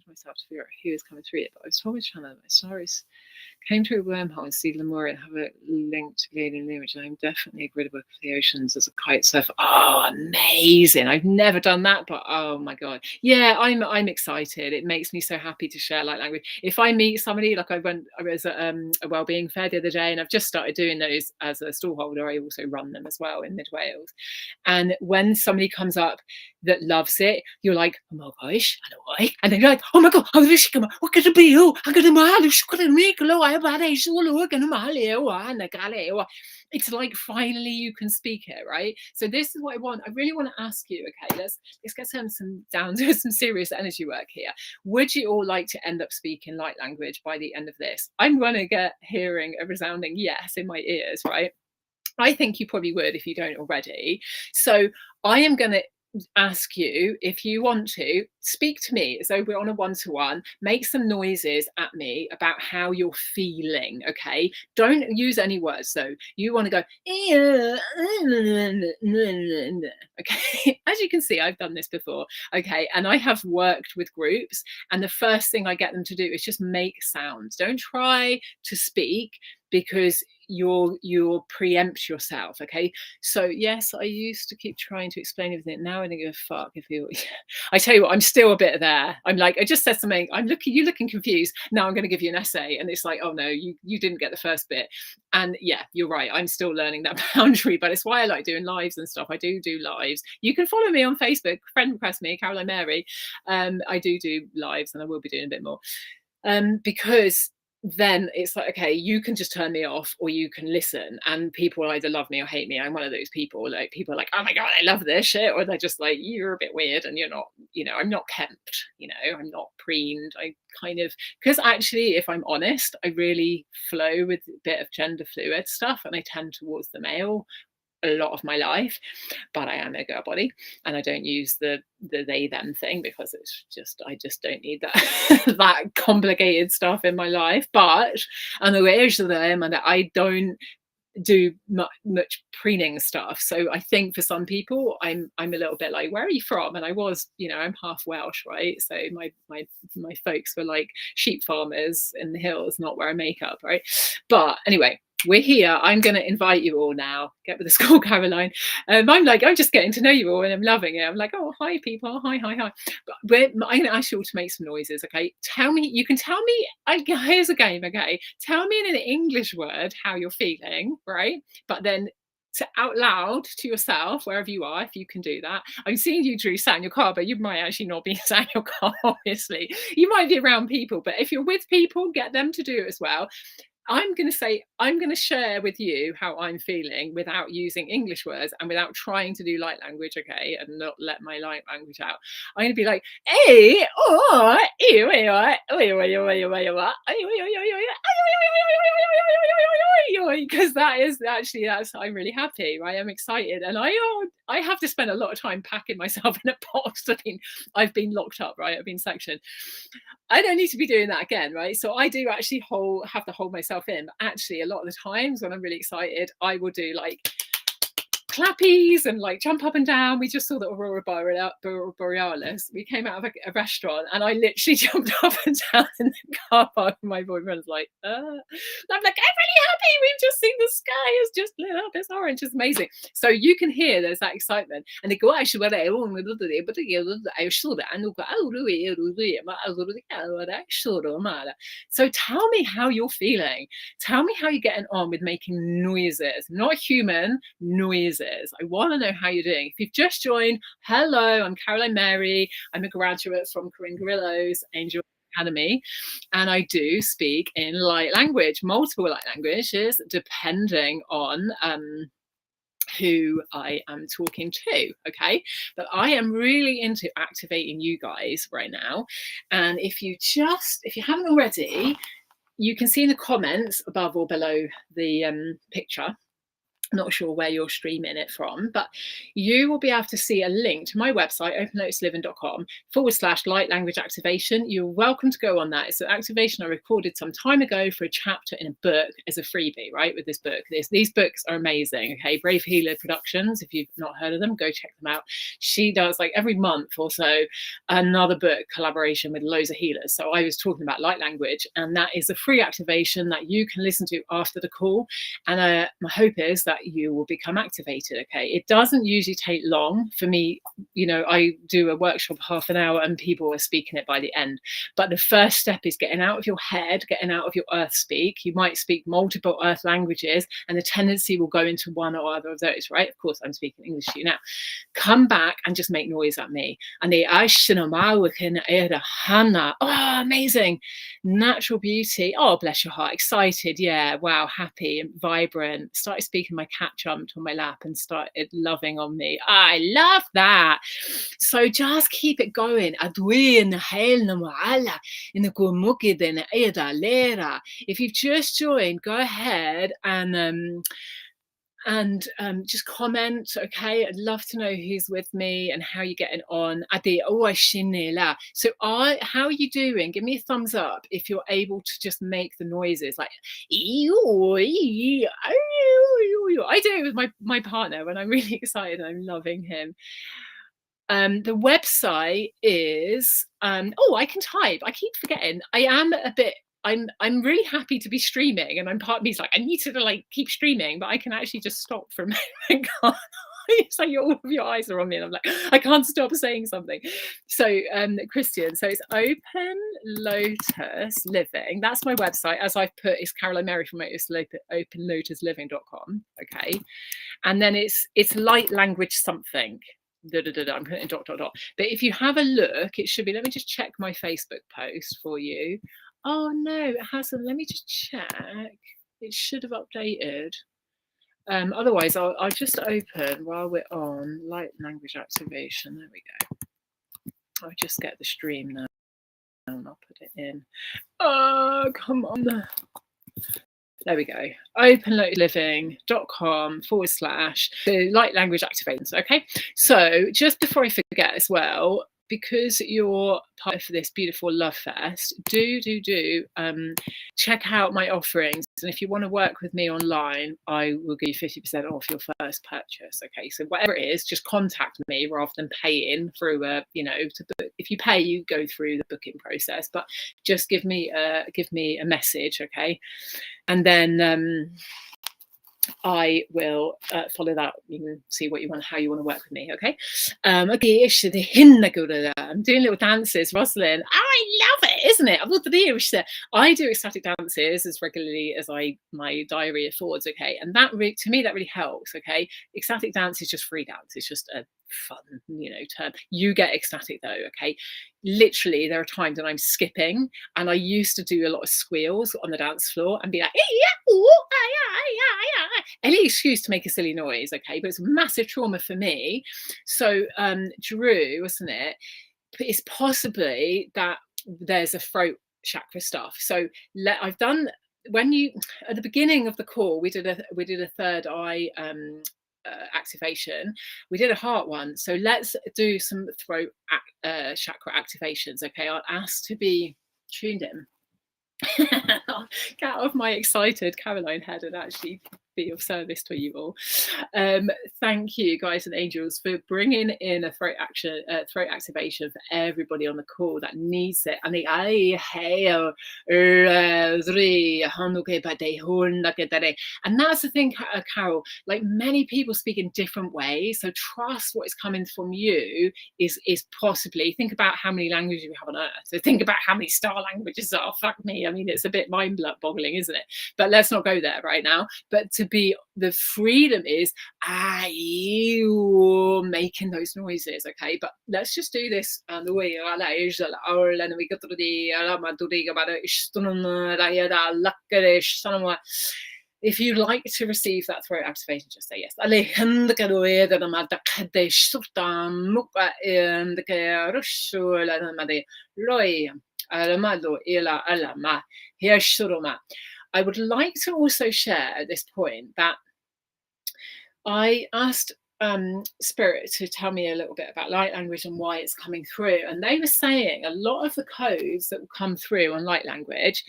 myself to figure out who is coming through it, but I was told to channel my stars came through a wormhole and see Lemuria and have a link to Galen Image. I'm definitely a grid above the oceans as a kite surfer. Oh, amazing. I've never done that, but oh my God. Yeah, I'm excited. It makes me so happy to share light language. If I meet somebody, like I was at a wellbeing fair the other day and I've just started doing those as a stallholder. I also run them as well in Mid Wales. And when somebody comes up that loves it, you're like, oh my gosh, I know why. And then you're like, oh my God, what could it be? Oh, I'm going to make it's like finally you can speak it, right? So this is what I want. I really want to ask you, okay, let's get some down to some serious energy work here. Would you all like to end up speaking light language by the end of this? I'm going to get hearing a resounding yes in my ears, right? I think you probably would if you don't already. So I am going to ask you, if you want to, speak to me as though we're on a one-to-one, make some noises at me about how you're feeling, okay? Don't use any words. So you want to go, okay? As you can see, I've done this before, okay? And I have worked with groups, and the first thing I get them to do is just make sounds. Don't try to speak because you'll preempt yourself, okay? So yes, I used to keep trying to explain everything. Now I don't give a fuck if you I tell you what, I'm still a bit there. I'm like, I just said something, you're looking confused. Now I'm going to give you an essay. And it's like, oh no, you didn't get the first bit. And yeah, you're right. I'm still learning that boundary, but it's why I like doing lives and stuff. I do lives. You can follow me on Facebook, friend request me, Caroline Mary. I do lives and I will be doing a bit more. Because then it's like, okay, you can just turn me off or you can listen, and people either love me or hate me. I'm one of those people, like people are like, oh my God, I love this shit, or they're just like, you're a bit weird and you're not, I'm not kempt, I'm not preened. I kind of, because actually, if I'm honest, I really flow with a bit of gender fluid stuff and I tend towards the male a lot of my life, but I am a girl body and I don't use the they them thing because I just don't need that that complicated stuff in my life. But and the ways of them, and I don't do much preening stuff. So I think for some people I'm a little bit like, where are you from? And I was, I'm half Welsh, right? So my folks were like sheep farmers in the hills, not wearing makeup, right? But anyway, we're here. I'm going to invite you all now. Get with the school, Caroline. I'm just getting to know you all and I'm loving it. I'm like, oh, hi, people. Hi. But I'm going to ask you all to make some noises, okay? You can tell me, here's a game, okay? Tell me in an English word how you're feeling, right? But then out loud to yourself, wherever you are, if you can do that. I'm seeing you, Drew, sat in your car, but you might actually not be sat in your car, obviously. You might be around people, but if you're with people, get them to do it as well. I'm going to share with you how I'm feeling without using English words and without trying to do light language, okay, and not let my light language out. I'm going to be like, hey, oh, because that's I'm really happy, right? I'm excited, and I have to spend a lot of time packing myself in a box. I've been locked up, right? I've been sectioned. I don't need to be doing that again, right? So I do actually have to hold myself in. But actually, a lot of the times when I'm really excited, I will do like clappies and like jump up and down. We just saw the Aurora Borealis. We came out of a restaurant and I literally jumped up and down in the car park. And my boyfriend's like, I'm like, I'm really happy. We've just seen the sky has just lit up. It's orange. It's amazing. So you can hear there's that excitement. And they go, so tell me how you're feeling. Tell me how you're getting on with making noises, not human noises. I want to know how you're doing. If you've just joined, hello, I'm Caroline Mary. I'm a graduate from Corinne Grillo's Angel Academy, and I do speak in light language, multiple light languages, depending on who I am talking to. Okay, but I am really into activating you guys right now. And if you haven't already, you can see in the comments above or below the picture. I'm not sure where you're streaming it from, but you will be able to see a link to my website, openlotusliving.com/light language activation. You're welcome to go on that. It's an activation I recorded some time ago for a chapter in a book as a freebie, right? With this book. These books are amazing. Okay, Brave Healer Productions. If you've not heard of them, go check them out. She does like every month or so another book collaboration with loads of healers. So I was talking about light language, and that is a free activation that you can listen to after the call. And my hope is that you will become activated. Okay, it doesn't usually take long for me. You know, I do a workshop half an hour and people are speaking it by the end, but the first step is getting out of your head, getting out of your earth speak. You might speak multiple earth languages and the tendency will go into one or other of those, right? Of course I'm speaking English to you now. Come back and just make noise at me. And the oh, amazing, natural beauty, oh bless your heart, excited, yeah, wow, happy and vibrant. Started speaking, my cat jumped on my lap and started loving on me. I love that. So just keep it going. If you've just joined, go ahead and just comment. Okay, I'd love to know who's with me and how you're getting on. So how are you doing? Give me a thumbs up if you're able to just make the noises like I do it with my partner when I'm really excited and I'm loving him. The website is I can type. I keep forgetting. I'm really happy to be streaming, and part of me's like, I need to like keep streaming, but I can actually just stop for a moment. It's like all of your eyes are on me and I'm like, I can't stop saying something. So Christian, so it's Open Lotus Living. That's my website. As I've put, it's Caroline Mary from openlotusliving.com. Okay, and then it's light language something. I'm putting ... But if you have a look, it should be, let me just check my Facebook post for you. Oh no, it hasn't. Let me just check. It should have updated. Otherwise I'll just open while we're on light language activation. There we go. I'll just get the stream now and I'll put it in. Oh, come on. There we go. openlotusliving.com / the light language activations. Okay. So just before I forget as well, because you're part of this beautiful love fest, do check out my offerings. And if you want to work with me online, I will give you 50% off your first purchase. Okay, so whatever it is, just contact me rather than paying through to book. If you pay, you go through the booking process, but just give me a message, okay? And then I will follow that. You can see what you want, how you want to work with me. Okay. I'm doing little dances, Rosalind. I love it, isn't it? I do ecstatic dances as regularly as my diary affords. Okay, and that to me that really helps. Okay, ecstatic dance is just free dance. It's just a fun, term. You get ecstatic though. Okay, literally there are times when I'm skipping, and I used to do a lot of squeals on the dance floor and be like, any excuse to make a silly noise. Okay, but it's massive trauma for me. So Drew, wasn't it? It's possibly that there's a throat chakra stuff. So I've done, when you at the beginning of the call, we did a third eye activation. We did a heart one. So let's do some throat chakra activations. Okay, I'll ask to be tuned in. Get off my excited Caroline head and actually be of service to you all. Thank you, guys and angels, for bringing in a throat activation for everybody on the call that needs it. And that's the thing, Carol. Like, many people speak in different ways, so trust what is coming from you is possibly. Think about how many languages we have on Earth. So think about how many star languages are. Fuck me. I mean, it's a bit mind-boggling, isn't it? But let's not go there right now. But to be the freedom is making those noises, okay? But let's just do this. If you'd like to receive that throat activation, just say yes. I would like to also share at this point that I asked Spirit to tell me a little bit about light language and why it's coming through. And they were saying a lot of the codes that will come through on light language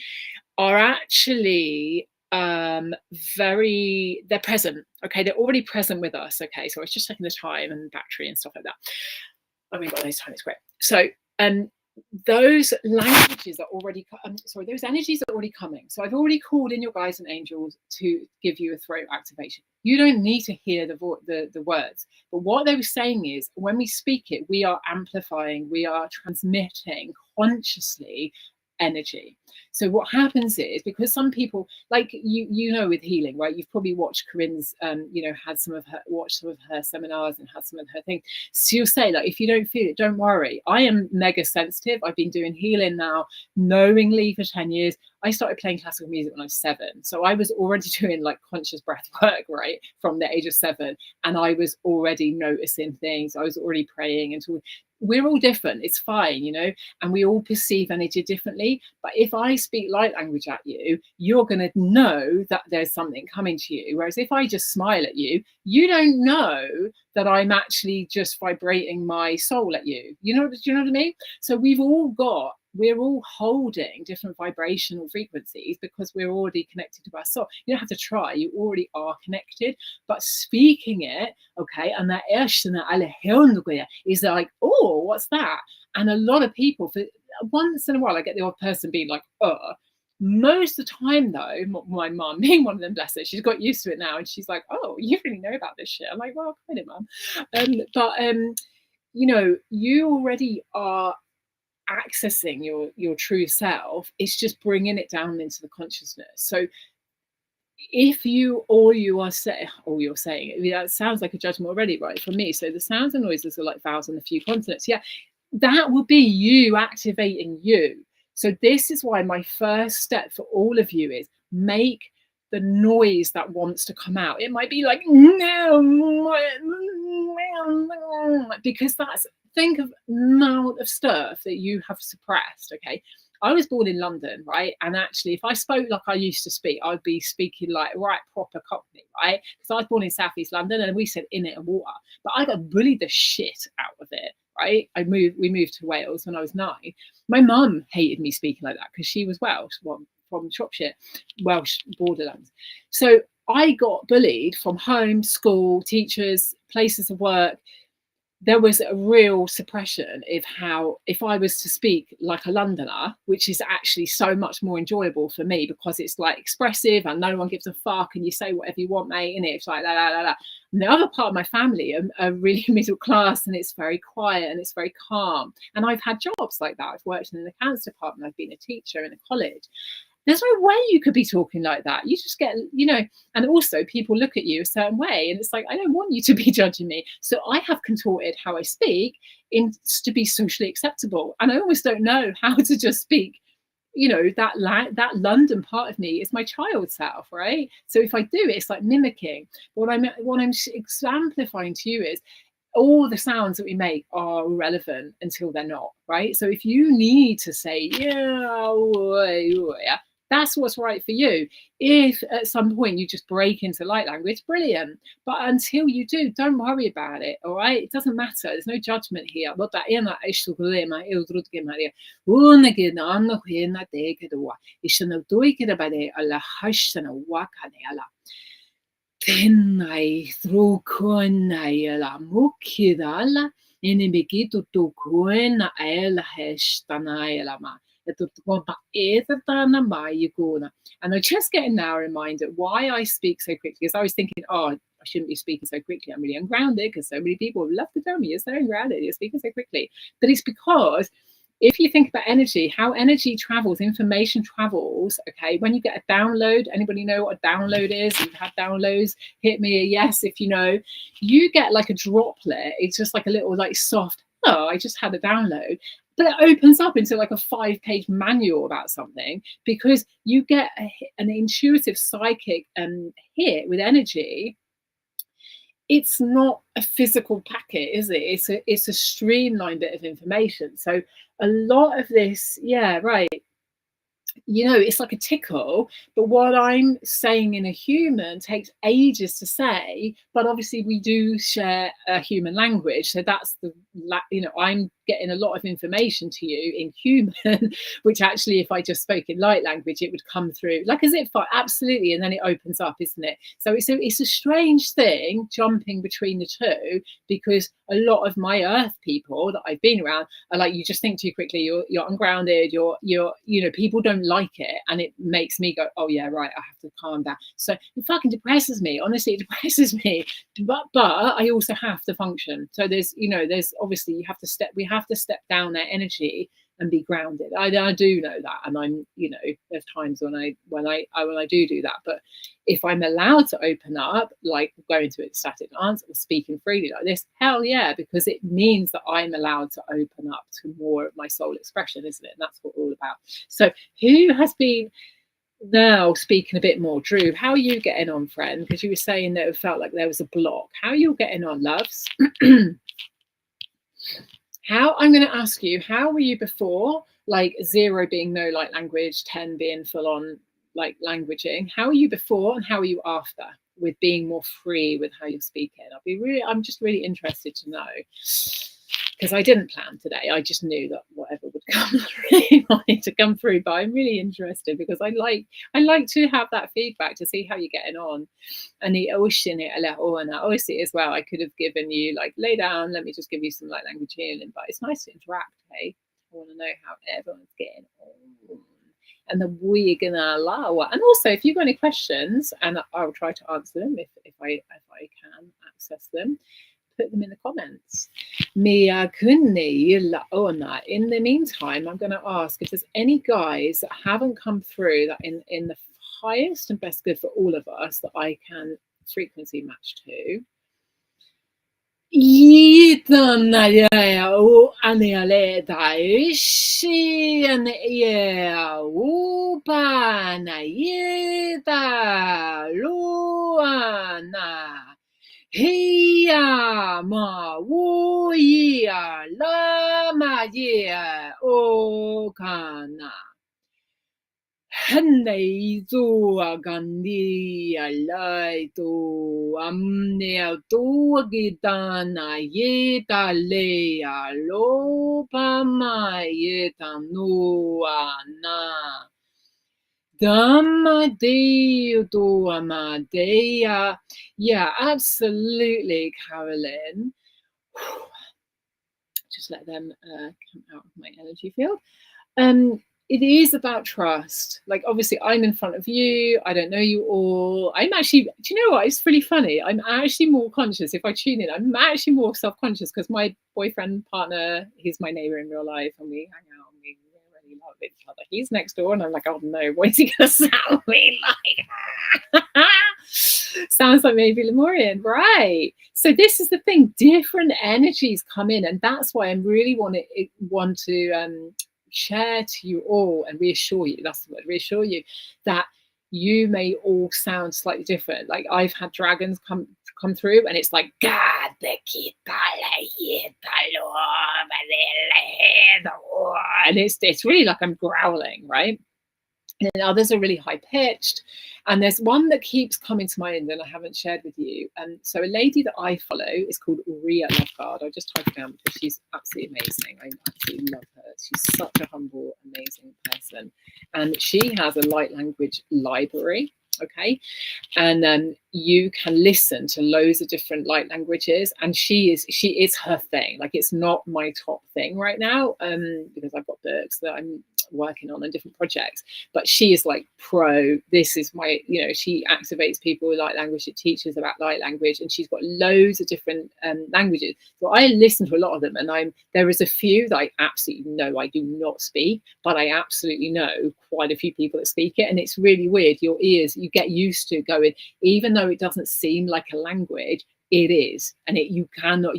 are actually they're present. Okay, they're already present with us. Okay, so I was just checking the time and battery and stuff like that. Oh, we've got those time, it's great. So those languages are already those energies are already coming. So I've already called in your guides and angels to give you a throat activation. You don't need to hear the words, but what they were saying is, when we speak it, we are amplifying, we are transmitting consciously energy. So what happens is, because some people, like you know, with healing, right? You've probably watched Corinne's, watched some of her seminars and had some of her things. So you'll say, like, if you don't feel it, don't worry. I am mega sensitive. I've been doing healing now knowingly for 10 years. I started playing classical music when I was 7. So I was already doing like conscious breath work, right? From the age of 7. And I was already noticing things. I was already praying and talking. We're all different. It's fine, you know, and we all perceive energy differently. But if I speak light language at you, you're going to know that there's something coming to you. Whereas if I just smile at you, you don't know that I'm actually just vibrating my soul at you. Do you know what I mean? So we're all holding different vibrational frequencies because we're already connected to our soul. You don't have to try, you already are connected. But speaking it, okay, and that is like, oh, what's that? And a lot of people, for once in a while, I get the odd person being like, most of the time, though, my mum, being one of them, bless her, she's got used to it now, and she's like, oh, you really know about this shit. I'm like, well, kind of, mum. You already are accessing your true self. It's just bringing it down into the consciousness. So if you're saying, I mean, that sounds like a judgment already, right, for me. So the sounds and noises are like vowels and a few consonants. Yeah, that will be you activating you. So this is why my first step for all of you is make the noise that wants to come out. It might be like, because think of the amount of stuff that you have suppressed. Okay, I was born in London, right? And actually, if I spoke like I used to speak, I'd be speaking like right proper Cockney, right? Because I was born in Southeast London, and we said in it and water, but I got bullied the shit out of it, right? We moved to Wales when I was 9. My mum hated me speaking like that because she was Welsh, from Shropshire, Welsh borderlands. So I got bullied from home, school, teachers, places of work. There was a real suppression of how, if I was to speak like a Londoner, which is actually so much more enjoyable for me because it's like expressive and no one gives a fuck and you say whatever you want, mate, and it's like la la la la. And the other part of my family are really middle class, and it's very quiet and it's very calm. And I've had jobs like that. I've worked in the accounts department. I've been a teacher in a college. There's no way you could be talking like that. You just get, and also people look at you a certain way, and it's like, I don't want you to be judging me. So I have contorted how I speak to be socially acceptable. And I almost don't know how to just speak, that London part of me is my child self, right? So if I do it, it's like mimicking. But what I'm exemplifying to you is, all the sounds that we make are relevant until they're not, right? So if you need to say, yeah, that's what's right for you. If at some point you just break into light language, brilliant. But until you do, don't worry about it, all right? It doesn't matter. There's no judgment here. Tenai thrukuena la mukidala inimbikitu tukuena ela heshtana ma. And I'm just getting now reminded why I speak so quickly. Because I was thinking, oh, I shouldn't be speaking so quickly. I'm really ungrounded because so many people would love to tell me you're so ungrounded, you're speaking so quickly. But it's because if you think about energy, how energy travels, information travels, okay, when you get a download, anybody know what a download is? You've had downloads, hit me a yes if you know. You get like a droplet. It's just like a little like soft, oh, I just had a download. But it opens up into like a 5-page manual about something because you get an intuitive psychic hit with energy. It's not a physical packet, is it? It's a streamlined bit of information. So a lot of this, yeah, right. You know, it's like a tickle, but what I'm saying in a human takes ages to say, but obviously we do share a human language. So that's the, you know, I'm getting a lot of information to you in human, which actually, if I just spoke in light language, it would come through like as if absolutely, and then it opens up, isn't it? So it's a strange thing jumping between the two, because a lot of my earth people that I've been around are like, you just think too quickly, you're ungrounded, you're you know, people don't like it, and it makes me go, oh yeah, right, I have to calm down. So it fucking depresses me, honestly, it depresses me, but I also have to function. So there's, you know, there's obviously we have to step down that energy and be grounded. I do know that, and I'm, you know, there's times when I do that, but if I'm allowed to open up, like go into ecstatic dance or speaking freely like this, hell yeah, because it means that I'm allowed to open up to more of my soul expression, isn't it? And that's what we're all about. So who has been now speaking a bit more? Drew, how are you getting on, friend? Because you were saying that it felt like there was a block. How are you getting on, loves? I'm going to ask you, how were you before? Like 0 being no light language, 10 being full on like languaging. How are you before and how are you after, with being more free with how you're speaking? I'm just really interested to know, because I didn't plan today. I just knew that whatever would come through wanted to come through. But I'm really interested because I like to have that feedback to see how you're getting on. And the ocean and obviously as well, I could have given you like, lay down, let me just give you some light language healing. But it's nice to interact, hey? I want to know how everyone's getting on. And then we're gonna allow it. And also, if you've got any questions, and I'll try to answer them if I can access them, put them in the comments. Mia kunni laona. In the meantime, I'm going to ask if there's any guys that haven't come through that in the highest and best good for all of us that I can frequency match to. Heya ma wo ya la ma ye o kana. Hanei tu agandi alai tu amne tu gitana ye ta le alo pa ma ye ta no ana. Yeah, absolutely, Carolyn. Just let them come out of my energy field. It is about trust. Like, obviously, I'm in front of you. I don't know you all. I'm actually, do you know what? It's really funny. I'm actually more conscious if I tune in. I'm actually more self-conscious because my boyfriend, partner, he's my neighbor in real life, and we hang out and we really love each other. He's next door, and I'm like, oh no, what is he going to sound me like? Sounds like maybe Lemurian, right? So this is the thing. Different energies come in, and that's why I really want to share to you all and reassure you, that's the word, reassure you that you may all sound slightly different. Like, I've had dragons come through and it's like, God, and it's really like I'm growling, right? And others are really high pitched. And there's one that keeps coming to mind and I haven't shared with you. And so a lady that I follow is called Aurea Loveguard. I'll just type it down because she's absolutely amazing. I absolutely love her. She's such a humble, amazing person. And she has a light language library. Okay. And you can listen to loads of different light languages, and she is her thing. Like, it's not my top thing right now, because I've got books that I'm working on and different projects, but she is like pro, this is my, she activates people with light language, she teaches about light language, and she's got loads of different languages. So I listen to a lot of them, and there is a few that I absolutely know I do not speak, but I absolutely know quite a few people that speak it. And it's really weird, your ears, you get used to going, even though it doesn't seem like a language, it is. And you cannot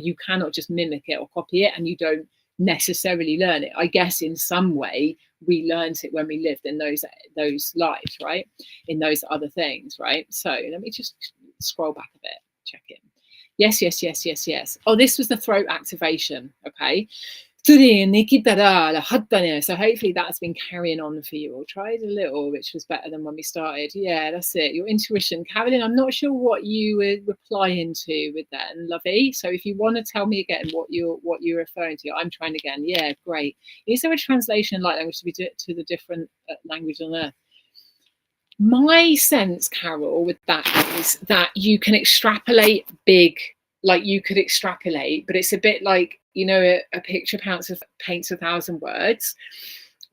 just mimic it or copy it, and you don't necessarily learn it. I guess in some way we learned it when we lived in those lives, right? In those other things, right? So let me just scroll back a bit, check in. Yes. Oh, this was the throat activation. Okay. So hopefully that's been carrying on for you. Or tried a little, which was better than when we started. Yeah, that's it. Your intuition. Carolyn, I'm not sure what you were replying to with that, and Lovey. So if you want to tell me again what you're referring to, I'm trying again. Yeah, great. Is there a translation in light language to the different language on earth? My sense, Carol, with that is that you can extrapolate big, like you could extrapolate, but it's a bit like, a picture paints 1,000 words.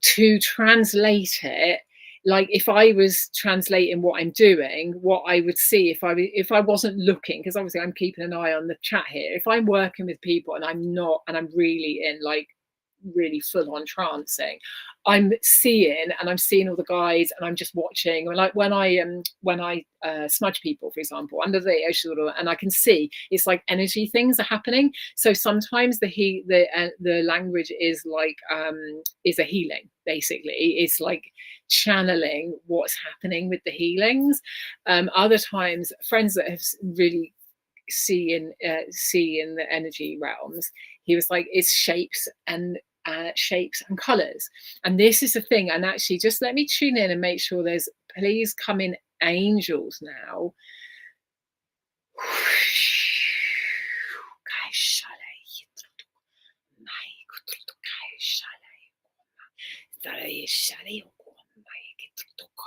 To translate it, like if I was translating what I'm doing, what I would see if I wasn't looking, because obviously I'm keeping an eye on the chat here. If I'm working with people and I'm really in like really full on trancing, I'm seeing all the guides, and I'm just watching. Like when I smudge people, for example, under the Oshuro, and I can see it's like energy things are happening. So sometimes the language is like is a healing, basically. It's like channeling what's happening with the healings. Other times, friends that have really see in the energy realms, he was like, it's shapes and colors. And this is the thing. And actually, just let me tune in and make sure please come in angels now.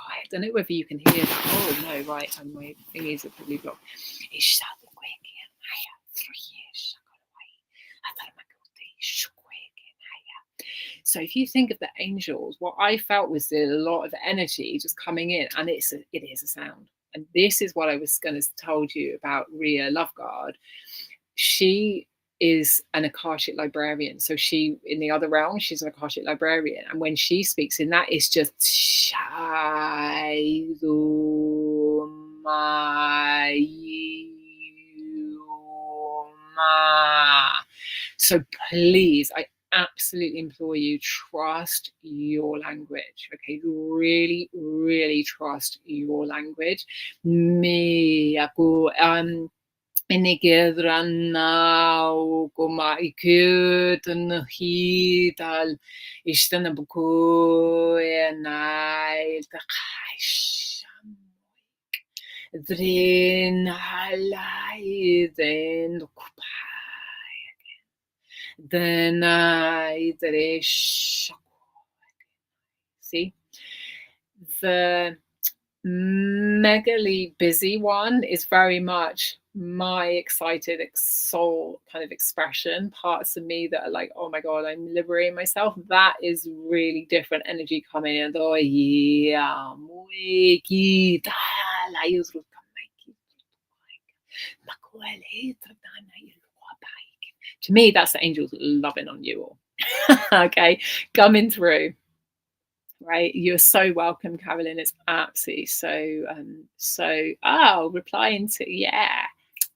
I don't know whether you can hear that. Oh no, right, and my fingers are probably blocked. So if you think of the angels, what I felt was a lot of energy just coming in, and it is a sound. And this is what I was going to told you about Ria Loveguard. She is an Akashic librarian. So she, in the other realm, she's an Akashic librarian. And when she speaks in that, it's just so please, I absolutely implore you, trust your language. Okay, really, really trust your language. Me, aku Enigedranau koma ikuten hidal istanabuko enai takaisham drenalai den kupai then I see the megally busy one is very much my excited soul kind of expression, parts of me that are like, oh my god, I'm liberating myself. That is really different energy coming in. Oh yeah, to me, that's the angels loving on you all. Okay, coming through. Right, you're so welcome, Carolyn. It's absolutely replying to, yeah,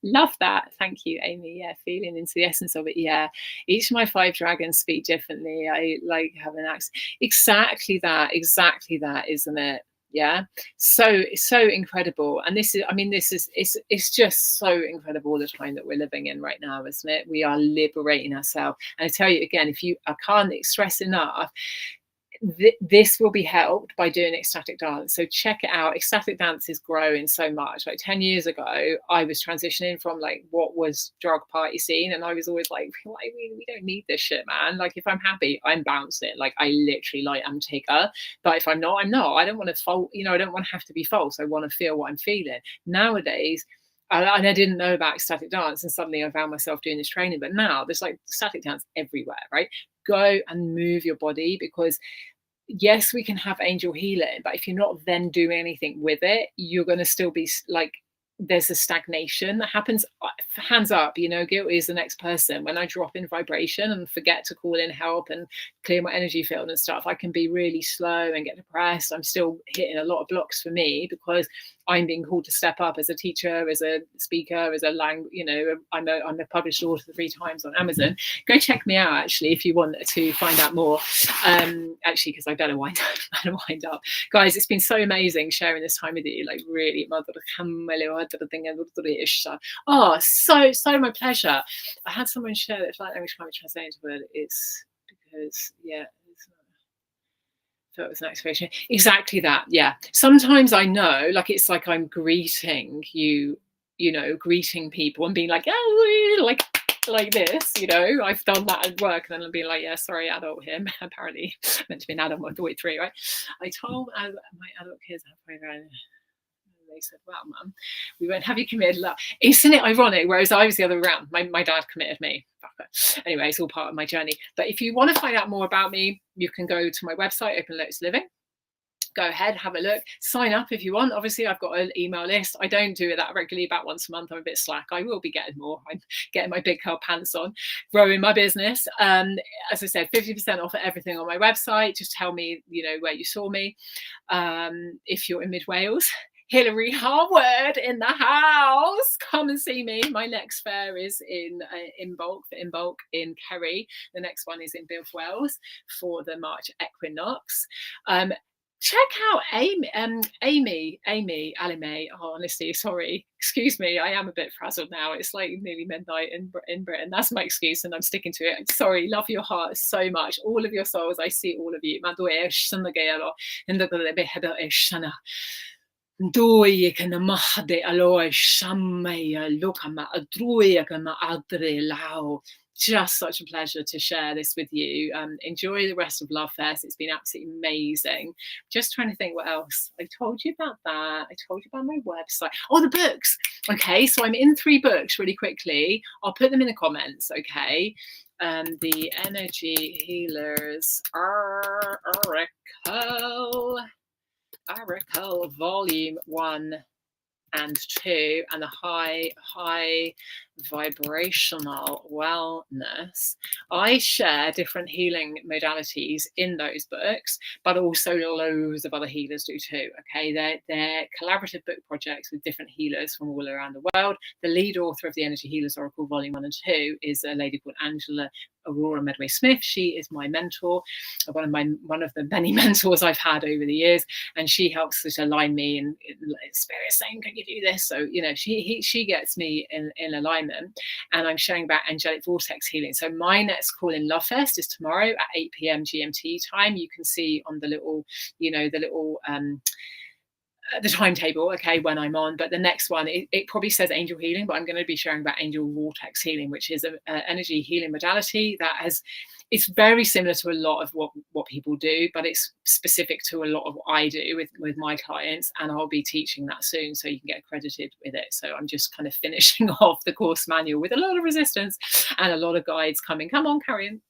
love that. Thank you, Amy. Yeah, feeling into the essence of it. Yeah, each of my 5 dragons speak differently. I like having access. Exactly that, isn't it? Yeah, so incredible. And this is it's just so incredible the time that we're living in right now, isn't it? We are liberating ourselves. And I tell you again, I can't stress enough, this will be helped by doing ecstatic dance. So check it out. Ecstatic dance is growing so much. Like 10 years ago, I was transitioning from like what was drug party scene. And I was always like, we don't need this shit, man. Like if I'm happy, I'm bouncing. Like I literally like I'm Tigger. But if I'm not, I'm not. I don't want to fault, I don't want to have to be false. I want to feel what I'm feeling. Nowadays, and I didn't know about ecstatic dance, and suddenly I found myself doing this training. But now there's like static dance everywhere, right? Go and move your body, because yes, we can have angel healing, but if you're not then doing anything with it, you're going to still be like, there's a stagnation that happens. Hands up, guilty is the next person. When I drop in vibration and forget to call in help and clear my energy field and stuff, I can be really slow and get depressed. I'm still hitting a lot of blocks for me because I'm being called to step up as a teacher, as a speaker, as a I'm a published author 3 times on Amazon. Go check me out actually if you want to find out more. Actually, because I better wind up. Guys, it's been so amazing sharing this time with you. Like really, oh, so my pleasure. I had someone share that if light language can't be translated into word, it's because so it was an explanation. Exactly that. Yeah. Sometimes I know, like it's like I'm greeting you, greeting people and being like, oh, like this, I've done that at work, and then I'll be like, yeah, sorry, adult him. Apparently meant to be an adult by 43, right? I told my adult kids they said, wow, mum, we won't have you committed love. Isn't it ironic? Whereas I was the other way around. My dad committed me. Anyway, it's all part of my journey. But if you want to find out more about me, you can go to my website, Open Lotus Living. Go ahead, have a look, sign up if you want. Obviously, I've got an email list. I don't do it that regularly, about once a month. I'm a bit slack. I will be getting more. I'm getting my big girl pants on, growing my business. As I said, 50% off everything on my website. Just tell me, where you saw me. If you're in Mid Wales, Hilary Harwood in the house. Come and see me. My next fair is in Bulk in Kerry. The next one is in Bilf Wells for the March equinox. Check out Amy Alime. Oh, honestly, sorry. Excuse me. I am a bit frazzled now. It's like nearly midnight in Britain. That's my excuse, and I'm sticking to it. Sorry. Love your heart so much. All of your souls. I see all of you. Doia mahde aloy shamaya lokama adruya kama adre lao. Just such a pleasure to share this with you. Enjoy the rest of Love Fest. It's been absolutely amazing. Just trying to think what else. I told you about that. I told you about my website. Oh, the books. Okay, so I'm in 3 books really quickly. I'll put them in the comments, okay? The Energy Healers Oracle Volume 1 and 2, and the high vibrational wellness. I share different healing modalities in those books, but also loads of other healers do too. Okay, they're collaborative book projects with different healers from all around the world. The lead author of the Energy Healers Oracle Volume 1 and 2 is a lady called Angela Aurora Medway Smith. She is my mentor, one of the many mentors I've had over the years, and she helps to align me, and spirit saying, can you do this? So she gets me in alignment, and I'm sharing about angelic vortex healing. So my next call in Love Fest is tomorrow at 8 p.m. GMT time. You can see on the little the timetable, okay, when I'm on. But the next one, it probably says angel healing, but I'm going to be sharing about angel vortex healing, which is an energy healing modality that it's very similar to a lot of what people do, but it's specific to a lot of what I do with my clients, and I'll be teaching that soon, so you can get accredited with it. So I'm just kind of finishing off the course manual with a lot of resistance and a lot of guides coming. Come on, carry on,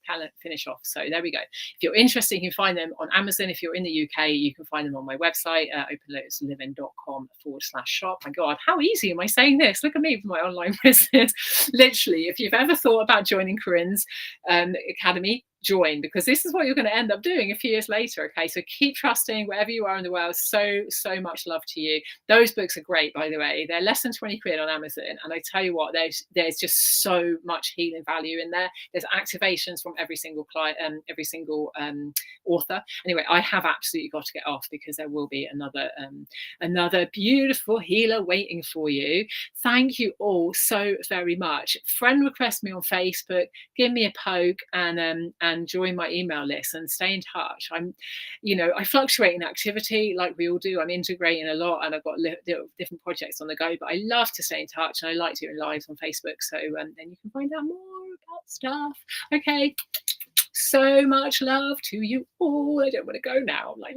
finish off. So there we go. If you're interested, you can find them on Amazon. If you're in the UK, you can find them on my website, openlotusliving.com/shop. My God, how easy am I saying this? Look at me for my online business. Literally, if you've ever thought about joining Corinne's Academy, join, because this is what you're going to end up doing a few years later. Okay, so keep trusting wherever you are in the world. So much love to you. Those books are great, by the way. They're less than 20 quid on Amazon, and I tell you what, there's just so much healing value in there. There's activations from every single client, every single author. Anyway, I have absolutely got to get off, because there will be another beautiful healer waiting for you. Thank you all so very much. Friend request me on Facebook, give me a poke, and and join my email list and stay in touch. I fluctuate in activity like we all do. I'm integrating a lot and I've got different projects on the go, but I love to stay in touch and I like doing lives on Facebook. So then you can find out more about stuff. Okay. So much love to you all. I don't want to go now. I'm like,